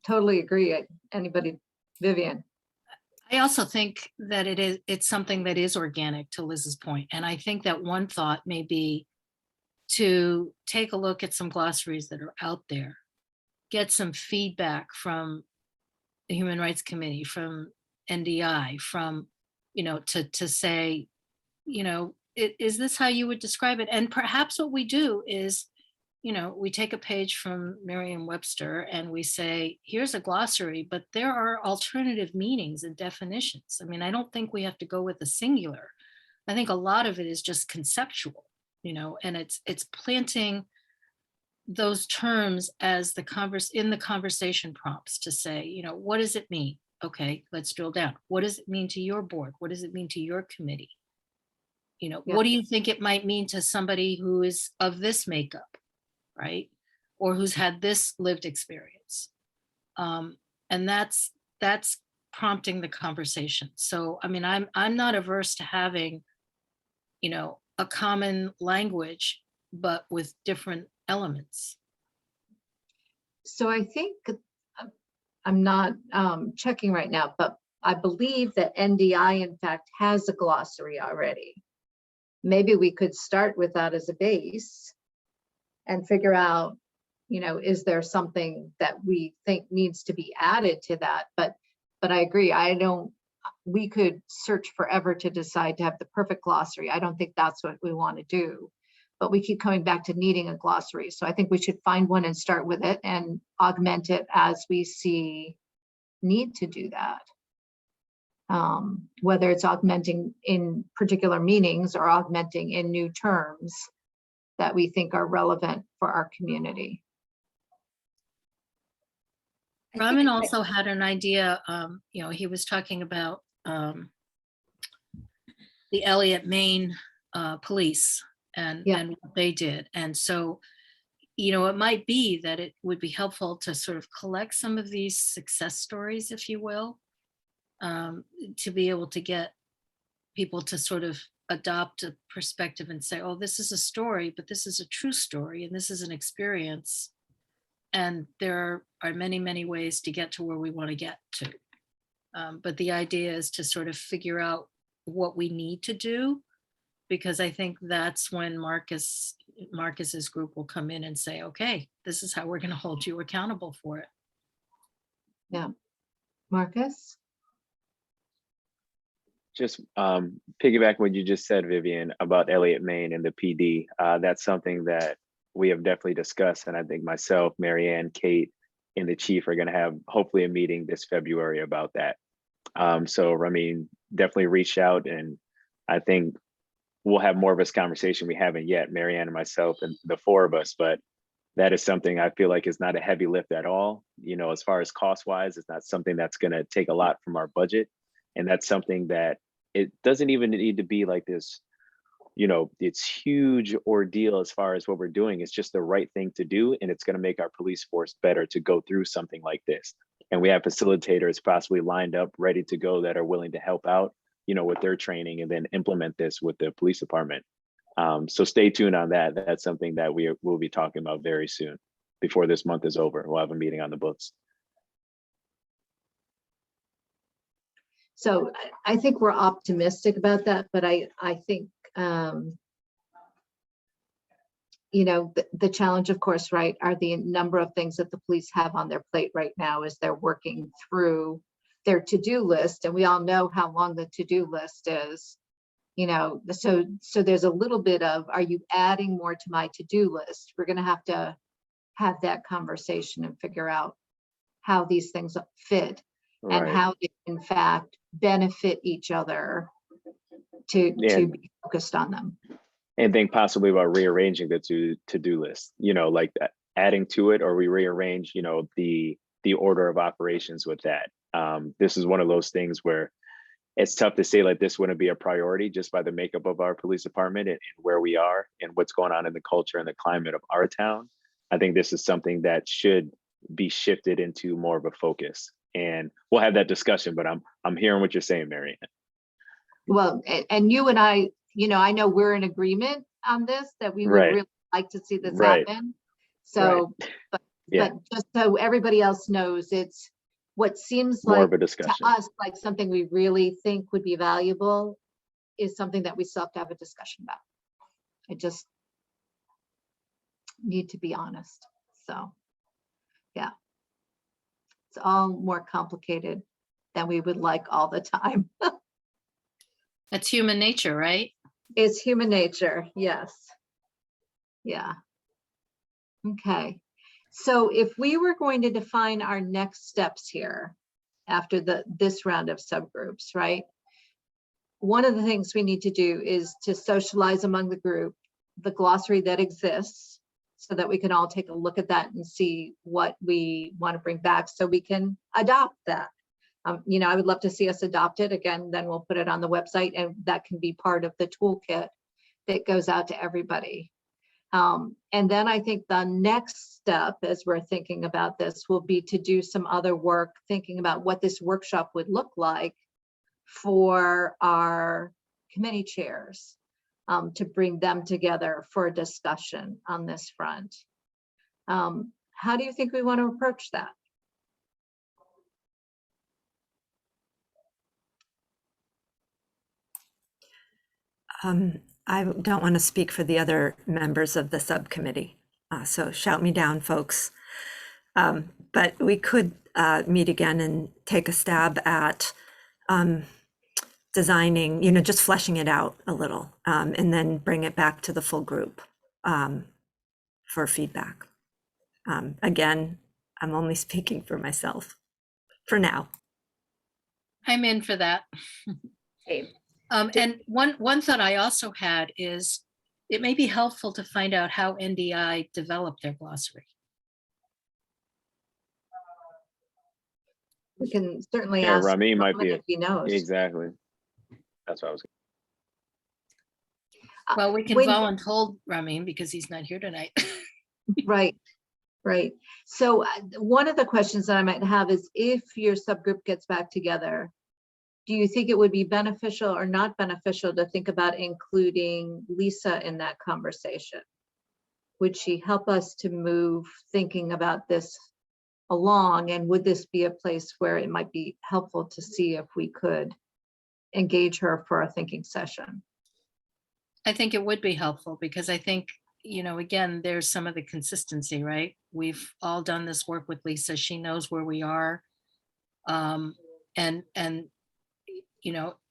Totally agree. Anybody, Vivian? I also think that it's something that is organic, to Liz's point. And I think that one thought may be to take a look at some glossaries that are out there, get some feedback from the Human Rights Committee, from NDI, from, you know, to say, you know, is this how you would describe it? And perhaps what we do is, you know, we take a page from Merriam-Webster and we say, here's a glossary, but there are alternative meanings and definitions. I mean, I don't think we have to go with the singular. I think a lot of it is just conceptual, you know, and it's planting those terms as in the conversation prompts to say, you know, what does it mean? Okay, let's drill down. What does it mean to your board? What does it mean to your committee? You know, Yeah. what do you think it might mean to somebody who is of this makeup? Right? Or who's had this lived experience. And that's prompting the conversation. So, I mean, I'm not averse to having, you know, a common language, but with different elements. So I think, I'm not checking right now, but I believe that NDI in fact has a glossary already. Maybe we could start with that as a base and figure out, you know, is there something that we think needs to be added to that? But I agree, we could search forever to decide to have the perfect glossary. I don't think that's what we want to do, but we keep coming back to needing a glossary. So I think we should find one and start with it and augment it as we see need to do that. Whether it's augmenting in particular meanings or augmenting in new terms that we think are relevant for our community. Raman also had an idea, you know, he was talking about the Elliott, Maine police and what they did. And so, you know, it might be that it would be helpful to sort of collect some of these success stories, if you will, to be able to get people to sort of adopt a perspective and say, oh, this is a story, but this is a true story, and this is an experience. And there are many, many ways to get to where we want to get to. But the idea is to sort of figure out what we need to do, because I think that's when Marcus's group will come in and say, okay, this is how we're going to hold you accountable for it. Yeah. Marcus? Just piggyback what you just said, Vivian, about Elliott, Maine and the PD. That's something that we have definitely discussed. And I think myself, Marianne, Kate, and the chief are going to have hopefully a meeting this February about that. So, I mean, definitely reach out, and I think we'll have more of this conversation. We haven't yet, Marianne and myself and the four of us, but that is something I feel like is not a heavy lift at all. You know, as far as cost wise, it's not something that's going to take a lot from our budget. And that's something that it doesn't even need to be like this, you know, it's huge ordeal as far as what we're doing. It's just the right thing to do. And it's going to make our police force better to go through something like this. And we have facilitators possibly lined up, ready to go, that are willing to help out, you know, with their training and then implement this with the police department. So stay tuned on that. That's something that we'll be talking about very soon. Before this month is over, we'll have a meeting on the books. So I think we're optimistic about that, but I think, you know, the challenge, of course, right, are the number of things that the police have on their plate right now as they're working through their to-do list. And we all know how long the to-do list is, you know, so there's a little bit of, are you adding more to my to-do list? We're going to have that conversation and figure out how these things fit. Right. And how they in fact benefit each other to be focused on them. And think possibly about rearranging the to-do list, you know, like that, adding to it, or we rearrange, you know, the order of operations with that. This is one of those things where it's tough to say like this wouldn't be a priority just by the makeup of our police department and where we are and what's going on in the culture and the climate of our town. I think this is something that should be shifted into more of a focus. and we'll have that discussion, but I'm hearing what you're saying, Mary Ann. Well, and you and I, I know we're in agreement on this, that we would Right. really like to see this Right. happen. So, Yeah. but just so everybody else knows, it's what seems More like of a to discussion. us, like something we really think would be valuable is something that we still have to have a discussion about. I just need to be honest. So, yeah, it's all more complicated than we would like all the time. That's human nature, right? It's human nature. Yes. Yeah. Okay. So if we were going to define our next steps here after this round of subgroups, right? One of the things we need to do is to socialize among the group the glossary that exists so that we can all take a look at that and see what we want to bring back so we can adopt that. I would love to see us adopt it again, then we'll put it on the website and that can be part of the toolkit that goes out to everybody. And then I think the next step as we're thinking about this will be to do some other work, thinking about what this workshop would look like for our committee chairs, to bring them together for a discussion on this front. How do you think we want to approach that? I don't want to speak for the other members of the subcommittee, so shout me down, folks. But we could meet again and take a stab at designing, just fleshing it out a little, and then bring it back to the full group for feedback. Again, I'm only speaking for myself for now. I'm in for that. Okay. And one thought I also had is it may be helpful to find out how NDI developed their glossary. We can certainly Yeah, ask Rami might Roman be if he knows. exactly. That's what I was. Well, we can When- voluntold Ramin because he's not here tonight. Right, right. So one of the questions that I might have is if your subgroup gets back together, do you think it would be beneficial or not beneficial to think about including Lisa in that conversation? Would she help us to move thinking about this along? And would this be a place where it might be helpful to see if we could engage her for a thinking session? I think it would be helpful because I think, again, there's some of the consistency, right? We've all done this work with Lisa. She knows where we are.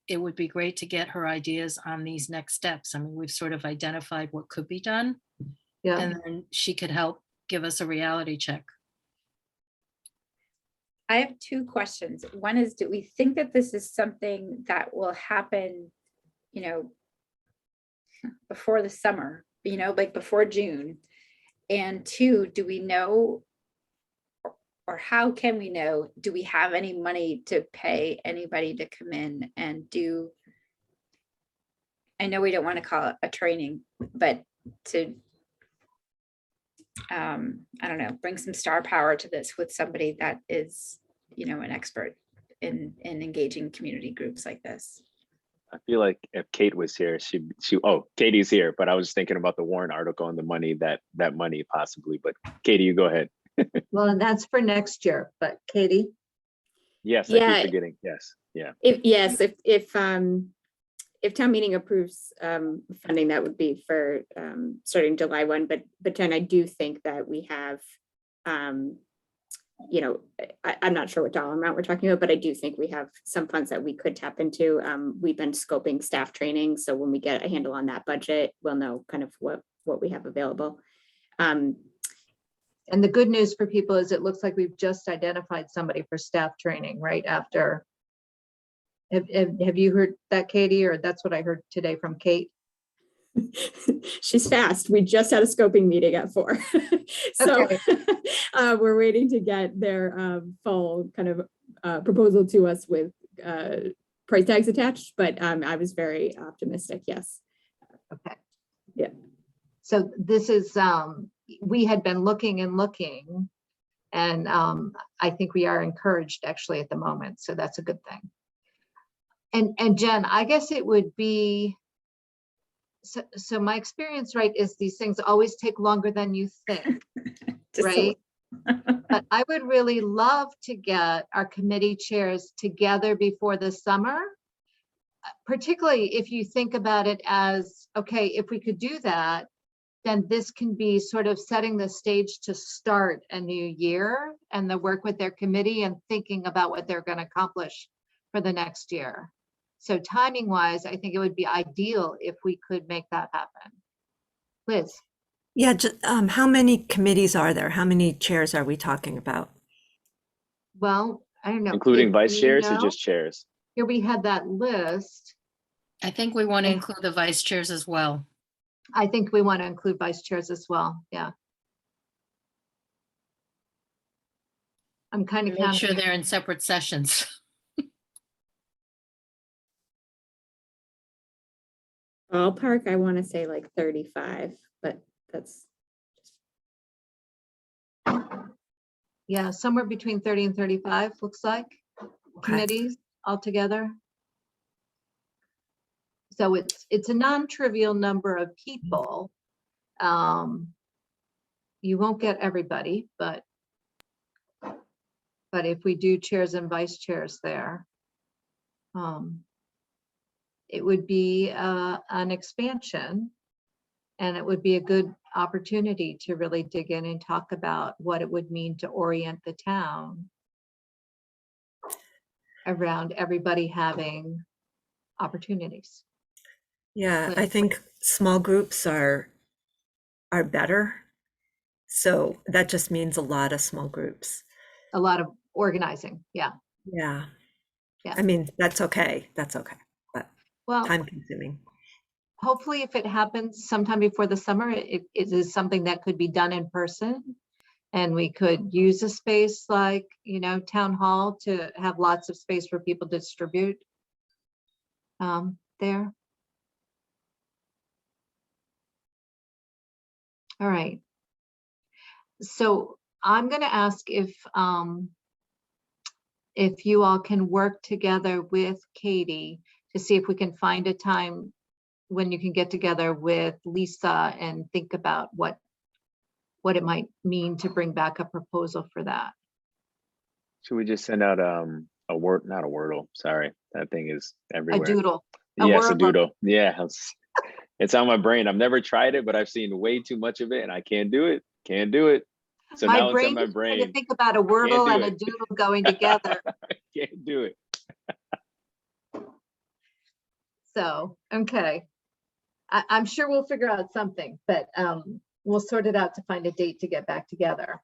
It would be great to get her ideas on these next steps. I mean, we've sort of identified what could be done. Yeah. And then she could help give us a reality check. I have two questions. One is, do we think that this is something that will happen, before the summer, like before June? And two, do we know, or how can we know, do we have any money to pay anybody to come in and do, I know we don't want to call it a training, but to, I don't know, bring some star power to this with somebody that is, an expert in engaging community groups like this. I feel like if Kate was here, Katie's here, but I was thinking about the Warren article and the money that money possibly, but Katie, you go ahead. Well, and that's for next year, but Katie? Yes, I Yeah. keep forgetting. Yes, yeah. If town meeting approves funding, that would be for starting July 1, but Jen, I do think that we have, I'm not sure what dollar amount we're talking about, but I do think we have some funds that we could tap into. We've been scoping staff training, so when we get a handle on that budget, we'll know kind of what we have available. And the good news for people is it looks like we've just identified somebody for staff training right after. Have you heard that, Katie, or that's what I heard today from Kate? She's fast. We just had a scoping meeting at 4. So Okay. we're waiting to get their full kind of proposal to us with price tags attached, but I was very optimistic. Yes. Okay. Yeah. So this is, we had been looking and And I think we are encouraged actually at the moment, so that's a good thing. And Jen, I guess it would be, so my experience, right, is these things always take longer than you think, right? But I would really love to get our committee chairs together before the summer, particularly if you think about it as, okay, if we could do that, then this can be sort of setting the stage to start a new year and the work with their committee and thinking about what they're going to accomplish for the next year. So timing wise, I think it would be ideal if we could make that happen. Liz? Yeah, just, how many committees are there? How many chairs are we talking about? Well, I don't know. Including If vice you chairs or know, just chairs? here we had that list. I think we want to Yeah. include the vice chairs as well. I think we want to include vice chairs as well. Yeah. I'm kind of Make sure counting. they're in separate sessions. Ballpark, I want to say like 35, but that's, Yeah, somewhere between 30 and 35 looks like committees altogether. So it's a non-trivial number of people. You won't get everybody, but if we do chairs and vice chairs there, it would be an expansion, and it would be a good opportunity to really dig in and talk about what it would mean to orient the town around everybody having opportunities. Yeah, I Liz? think small groups are better. So that just means a lot of small groups. A lot of organizing, yeah. Yeah. Yeah. I mean, that's okay. That's okay. But Well, time consuming. hopefully if it happens sometime before the summer, it is something that could be done in person. And we could use a space like, you know, town hall to have lots of space for people to distribute there. All right. So I'm going to ask if you all can work together with Katie to see if we can find a time when you can get together with Lisa and think about what it might mean to bring back a proposal for that. Should we just send out a word, not a Wordle, sorry, that thing is A everywhere. doodle. Yes, a Wordle. doodle. Yeah, it's on my brain. I've never tried it, but I've seen way too much of it and I can't do it. Can't do it. So now it's in my is trying to brain. think about a Wordle do and a it. doodle going together. Can't do it. So, okay. I'm sure we'll figure out something, but we'll sort it out to find a date to get back together.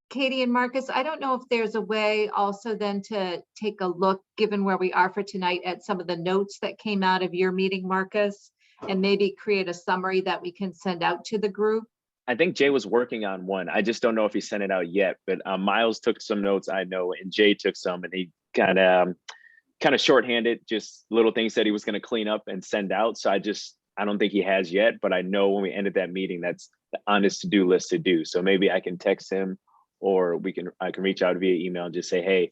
Katie and Marcus, I don't know if there's a way also then to take a look, given where we are for tonight, at some of the notes that came out of your meeting, Marcus, and maybe create a summary that we can send out to the group. I think Jay was working on one. I just don't know if he sent it out yet, but Miles took some notes, I know, and Jay took some, and he kind of shorthanded, just little things that he was going to clean up and send out. So I don't think he has yet, but I know when we ended that meeting, that's on his to-do list to do. So maybe I can text him, or I can reach out via email and just say, hey,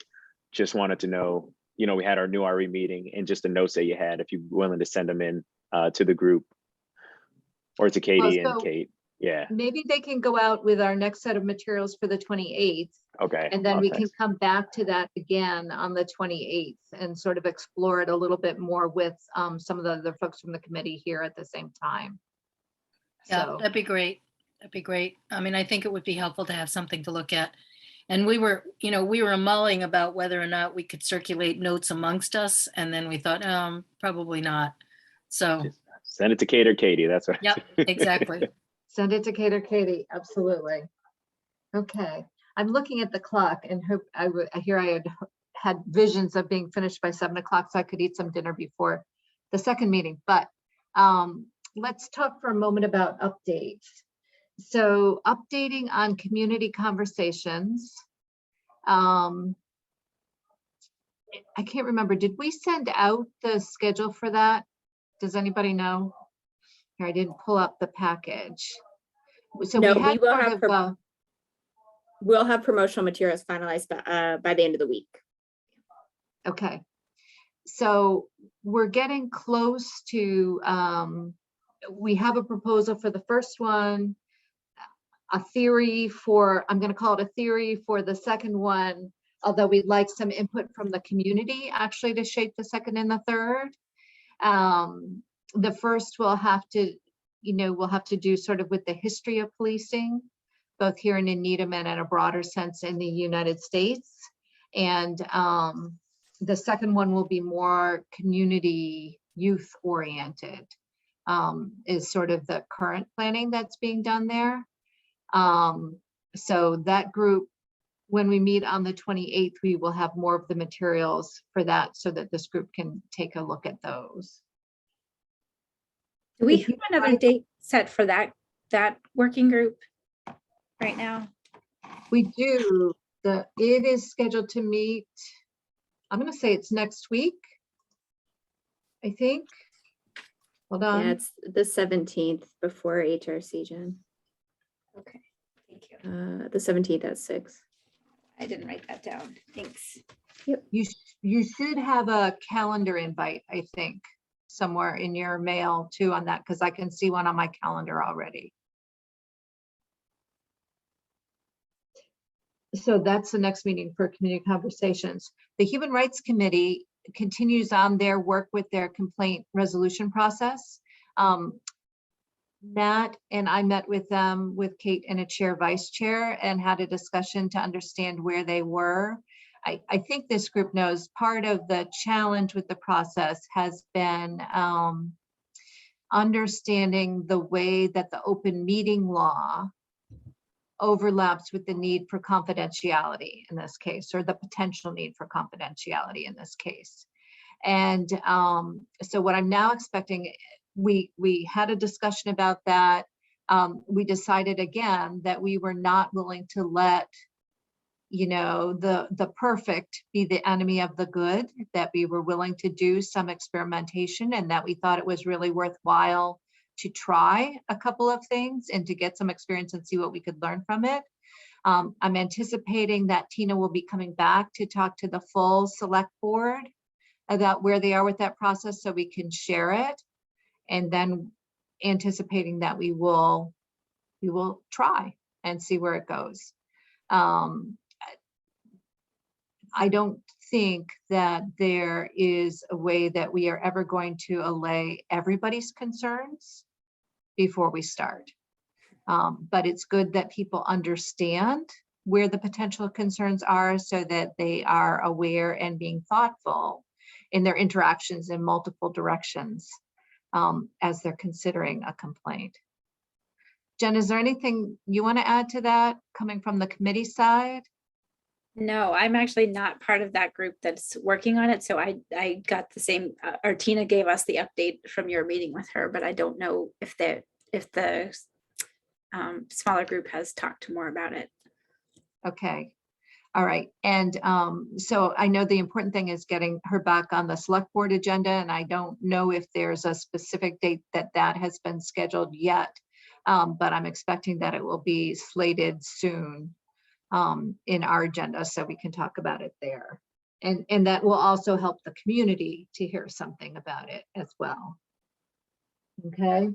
just wanted to know, you know, we had our new RE meeting, and just the notes that you had, if you're willing to send them in to the group or to Katie and Kate. Yeah. Maybe they can go out with our next set of materials for the 28th. Okay. And then I'll we text. can come back to that again on the 28th and sort of explore it a little bit more with some of the other folks from the committee here at the same time. Yeah, So, that'd be great. That'd be great. I mean, I think it would be helpful to have something to look at. And we were mulling about whether or not we could circulate notes amongst us. And then we thought, probably not. So, Just send it to Kate or Katie. That's what. yep, exactly. send it to Kate or Katie, absolutely. Okay, I'm looking at the clock and hope I had visions of being finished by 7 o'clock so I could eat some dinner before the second meeting. But let's talk for a moment about updates. So updating on community conversations. I can't remember, did we send out the schedule for that? Does anybody know? Here, I didn't pull up the package. So No, we had will sort have of, we'll have promotional materials finalized by the end of the week. okay. So we're getting close to, we have a proposal for the first one, a theory for, I'm going to call it a theory for the second one, although we'd like some input from the community actually to shape the second and the third. The first we'll have to, we'll have to do sort of with the history of policing, both here in Needham and in a broader sense in the United States. And the second one will be more community youth oriented, is sort of the current planning that's being done there. So that group, when we meet on the 28th, we will have more of the materials for that so that this group can take a look at those. Do we If have you another like- date set for that working group right now? We do. It is scheduled to meet, I'm going to say it's next week, I think. Hold on. Yeah, it's the 17th before HRC, Jen. Okay, thank you. The 17th at 6. I didn't write that down. Thanks. You should have a calendar invite, I think, somewhere in your mail too on that, because I can see one on my calendar already. So that's the next meeting for community conversations. The Human Rights Committee continues on their work with their complaint resolution process. Matt and I met with them, with Kate and a chair, vice chair, and had a discussion to understand where they were. I think this group knows part of the challenge with the process has been understanding the way that the open meeting law overlaps with the need for confidentiality in this case, or the potential need for confidentiality in this case. And so what I'm now expecting, we had a discussion about that. We decided again that we were not willing to let, the perfect be the enemy of the good, that we were willing to do some experimentation, and that we thought it was really worthwhile to try a couple of things and to get some experience and see what we could learn from it. I'm anticipating that Tina will be coming back to talk to the full select board about where they are with that process so we can share it. And then anticipating that we will try and see where it goes. I don't think that there is a way that we are ever going to allay everybody's concerns before we start. But it's good that people understand where the potential concerns are so that they are aware and being thoughtful in their interactions in multiple directions as they're considering a complaint. Jen, is there anything you want to add to that coming from the committee side? No, I'm actually not part of that group that's working on it. So I got the same, or Tina gave us the update from your meeting with her, but I don't know if the smaller group has talked more about it. Okay. All right. And so I know the important thing is getting her back on the select board agenda, and I don't know if there's a specific date that has been scheduled yet, but I'm expecting that it will be slated soon in our agenda so we can talk about it there. And that will also help the community to hear something about it as well. Okay.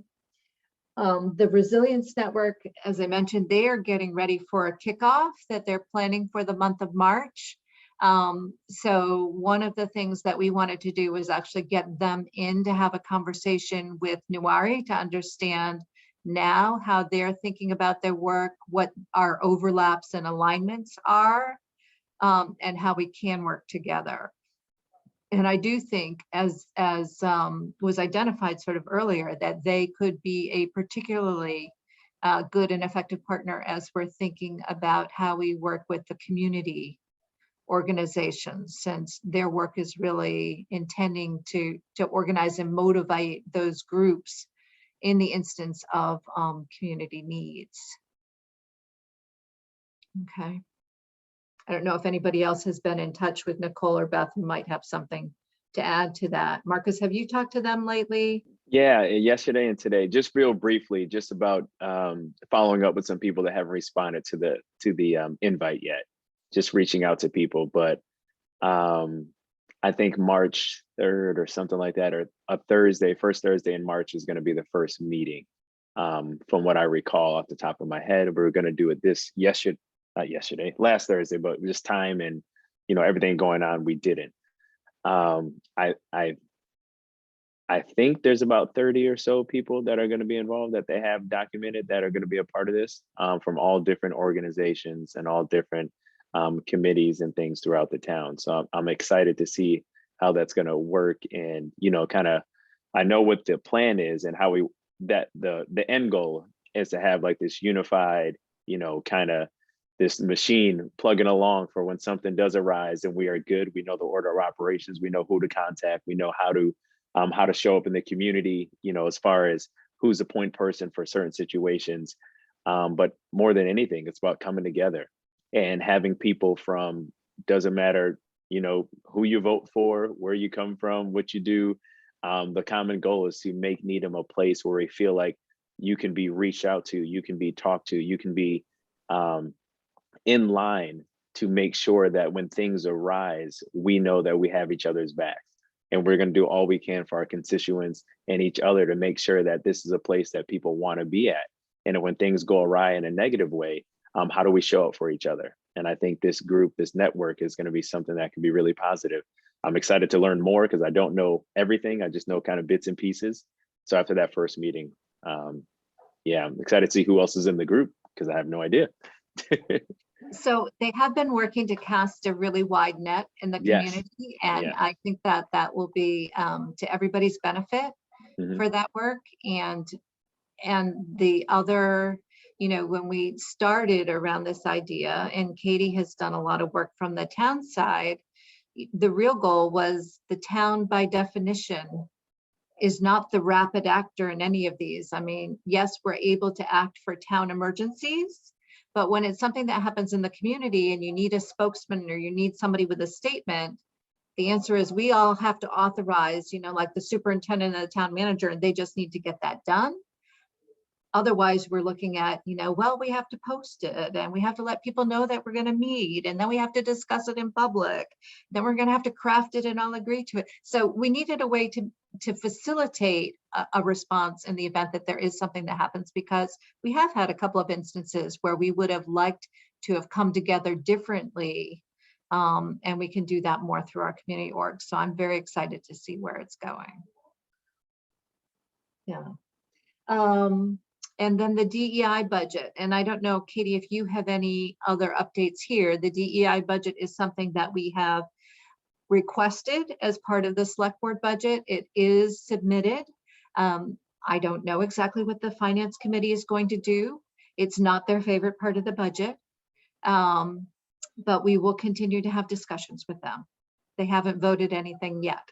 The Resilience Network, as I mentioned, they are getting ready for a kickoff that they're planning for the month of March. So one of the things that we wanted to do was actually get them in to have a conversation with Nuwari to understand now how they're thinking about their work, what our overlaps and alignments are, and how we can work together. And I do think, as was identified sort of earlier, that they could be a particularly good and effective partner as we're thinking about how we work with the community organizations, since their work is really intending to organize and motivate those groups in the instance of community needs. Okay. I don't know if anybody else has been in touch with Nicole or Beth who might have something to add to that. Marcus, have you talked to them lately? Yeah, yesterday and today, just real briefly, just about following up with some people that haven't responded to the invite yet. Just reaching out to people, but I think March 3rd or something like that, or a Thursday, first Thursday in March is going to be the first meeting. From what I recall off the top of my head, we were going to do it last Thursday, but just time and everything going on, we didn't. I think there's about 30 or so people that are going to be involved that they have documented that are going to be a part of this, from all different organizations and all different committees and things throughout the town. So I'm excited to see how that's going to work, and kind of, I know what the plan is and how the end goal is to have like this unified, kind of this machine plugging along for when something does arise and we are good. We know the order of operations. We know who to contact. We know how to show up in the community, as far as who's the point person for certain situations. But more than anything, it's about coming together and having people from, doesn't matter, who you vote for, where you come from, what you do. The common goal is to make Needham a place where we feel like you can be reached out to, you can be talked to, you can be in line to make sure that when things arise, we know that we have each other's backs. And we're going to do all we can for our constituents and each other to make sure that this is a place that people want to be at. And when things go awry in a negative way, how do we show up for each other? And I think this group, this network is going to be something that can be really positive. I'm excited to learn more because I don't know everything. I just know kind of bits and pieces. So after that first meeting, yeah, I'm excited to see who else is in the group because I have no idea. So they have been working to cast a really wide net in the Yes. community, and Yeah. I think that will be to everybody's benefit Mhm. for that work. And the other, when we started around this idea, and Katie has done a lot of work from the town side, the real goal was the town by definition is not the rapid actor in any of these. I mean, yes, we're able to act for town emergencies, but when it's something that happens in the community and you need a spokesman or you need somebody with a statement, the answer is we all have to authorize, like the superintendent and the town manager, and they just need to get that done. Otherwise, we're looking at, well, we have to post it and we have to let people know that we're going to meet, and then we have to discuss it in public. Then we're going to have to craft it and all agree to it. So we needed a way to facilitate a response in the event that there is something that happens, because we have had a couple of instances where we would have liked to have come together differently. And we can do that more through our community org. So I'm very excited to see where it's going. Yeah. And then the DEI budget. And I don't know, Katie, if you have any other updates here. The DEI budget is something that we have requested as part of the select board budget. It is submitted. I don't know exactly what the finance committee is going to do. It's not their favorite part of the budget. But we will continue to have discussions with them. They haven't voted anything yet.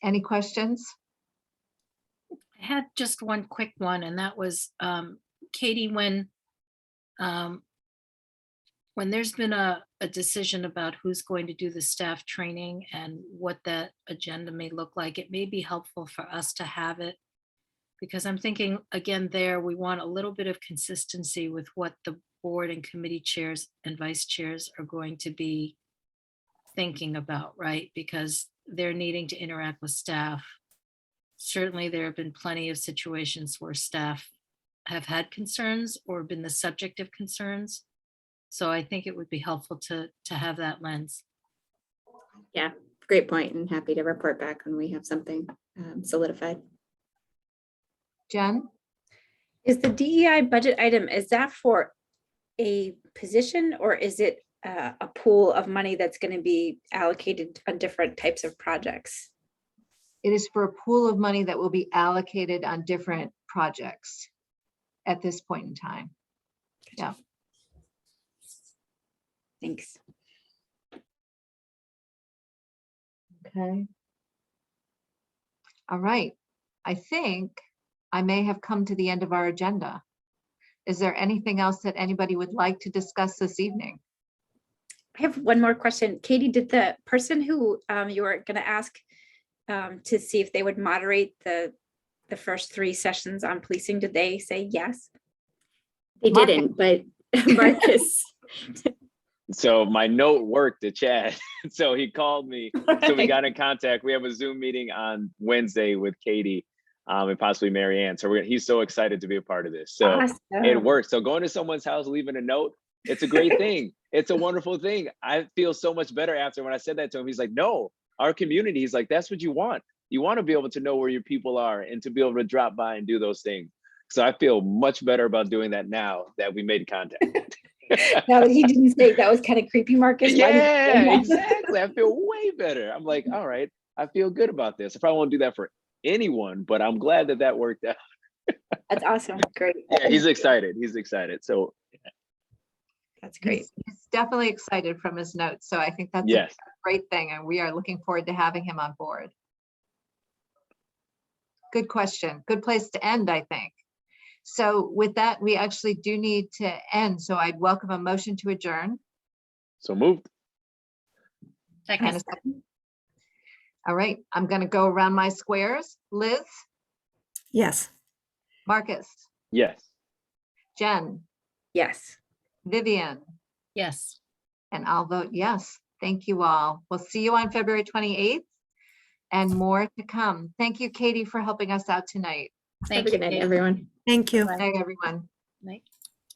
Any questions? I had just one quick one, and that was, Katie, when there's been a decision about who's going to do the staff training and what that agenda may look like, it may be helpful for us to have it, because I'm thinking, again, we want a little bit of consistency with what the board and committee chairs and vice chairs are going to be thinking about, right? Because they're needing to interact with staff. Certainly, there have been plenty of situations where staff have had concerns or been the subject of concerns. So I think it would be helpful to have that lens. Yeah, great point, and happy to report back when we have something solidified. Jen? Is the DEI budget item, is that for a position, or is it a pool of money that's going to be allocated on different types of projects? It is for a pool of money that will be allocated on different projects at this point in time. Yeah. Thanks. Okay. All right. I think I may have come to the end of our agenda. Is there anything else that anybody would like to discuss this evening? I have one more question. Katie, did the person who you were going to ask to see if they would moderate the first 3 sessions on policing. Did they say yes? They Marcus. didn't, but Marcus. So my note worked to Chad. So he called me. So we got in contact. We have a Zoom meeting on Wednesday with Katie and possibly Mary Ann. So he's so excited to be a part of this. So it Awesome. works. So going to someone's house, leaving a note, it's a great thing. It's a wonderful thing. I feel so much better after when I said that to him. He's like, no, our community. He's like, that's what you want. You want to be able to know where your people are and to be able to drop by and do those things. So I feel much better about doing that now that we made contact. Now that he didn't say that was kind of creepy, Marcus. Why did you say Yeah, that? exactly. I feel way better. I'm like, all right, I feel good about this. I probably won't do that for anyone, but I'm glad that that worked out. That's awesome. Great. Yeah, he's excited. He's excited. So That's great. He's definitely excited from his notes. So I think that's a yes, great thing. And we are looking forward to having him on board. Good question. Good place to end, I think. So with that, we actually do need to end. So I'd welcome a motion to adjourn. so moved. And Second. a second. All right, I'm going to go around my squares. Liz, Yes. Marcus, Yes. Jen, Yes. Vivian, Yes. and I'll vote yes. Thank you all. We'll see you on February 28th and more to come. Thank you, Katie, for helping us out tonight. Have Thank a good you. night, Kate. everyone. Thank you. Good night, everyone. Night.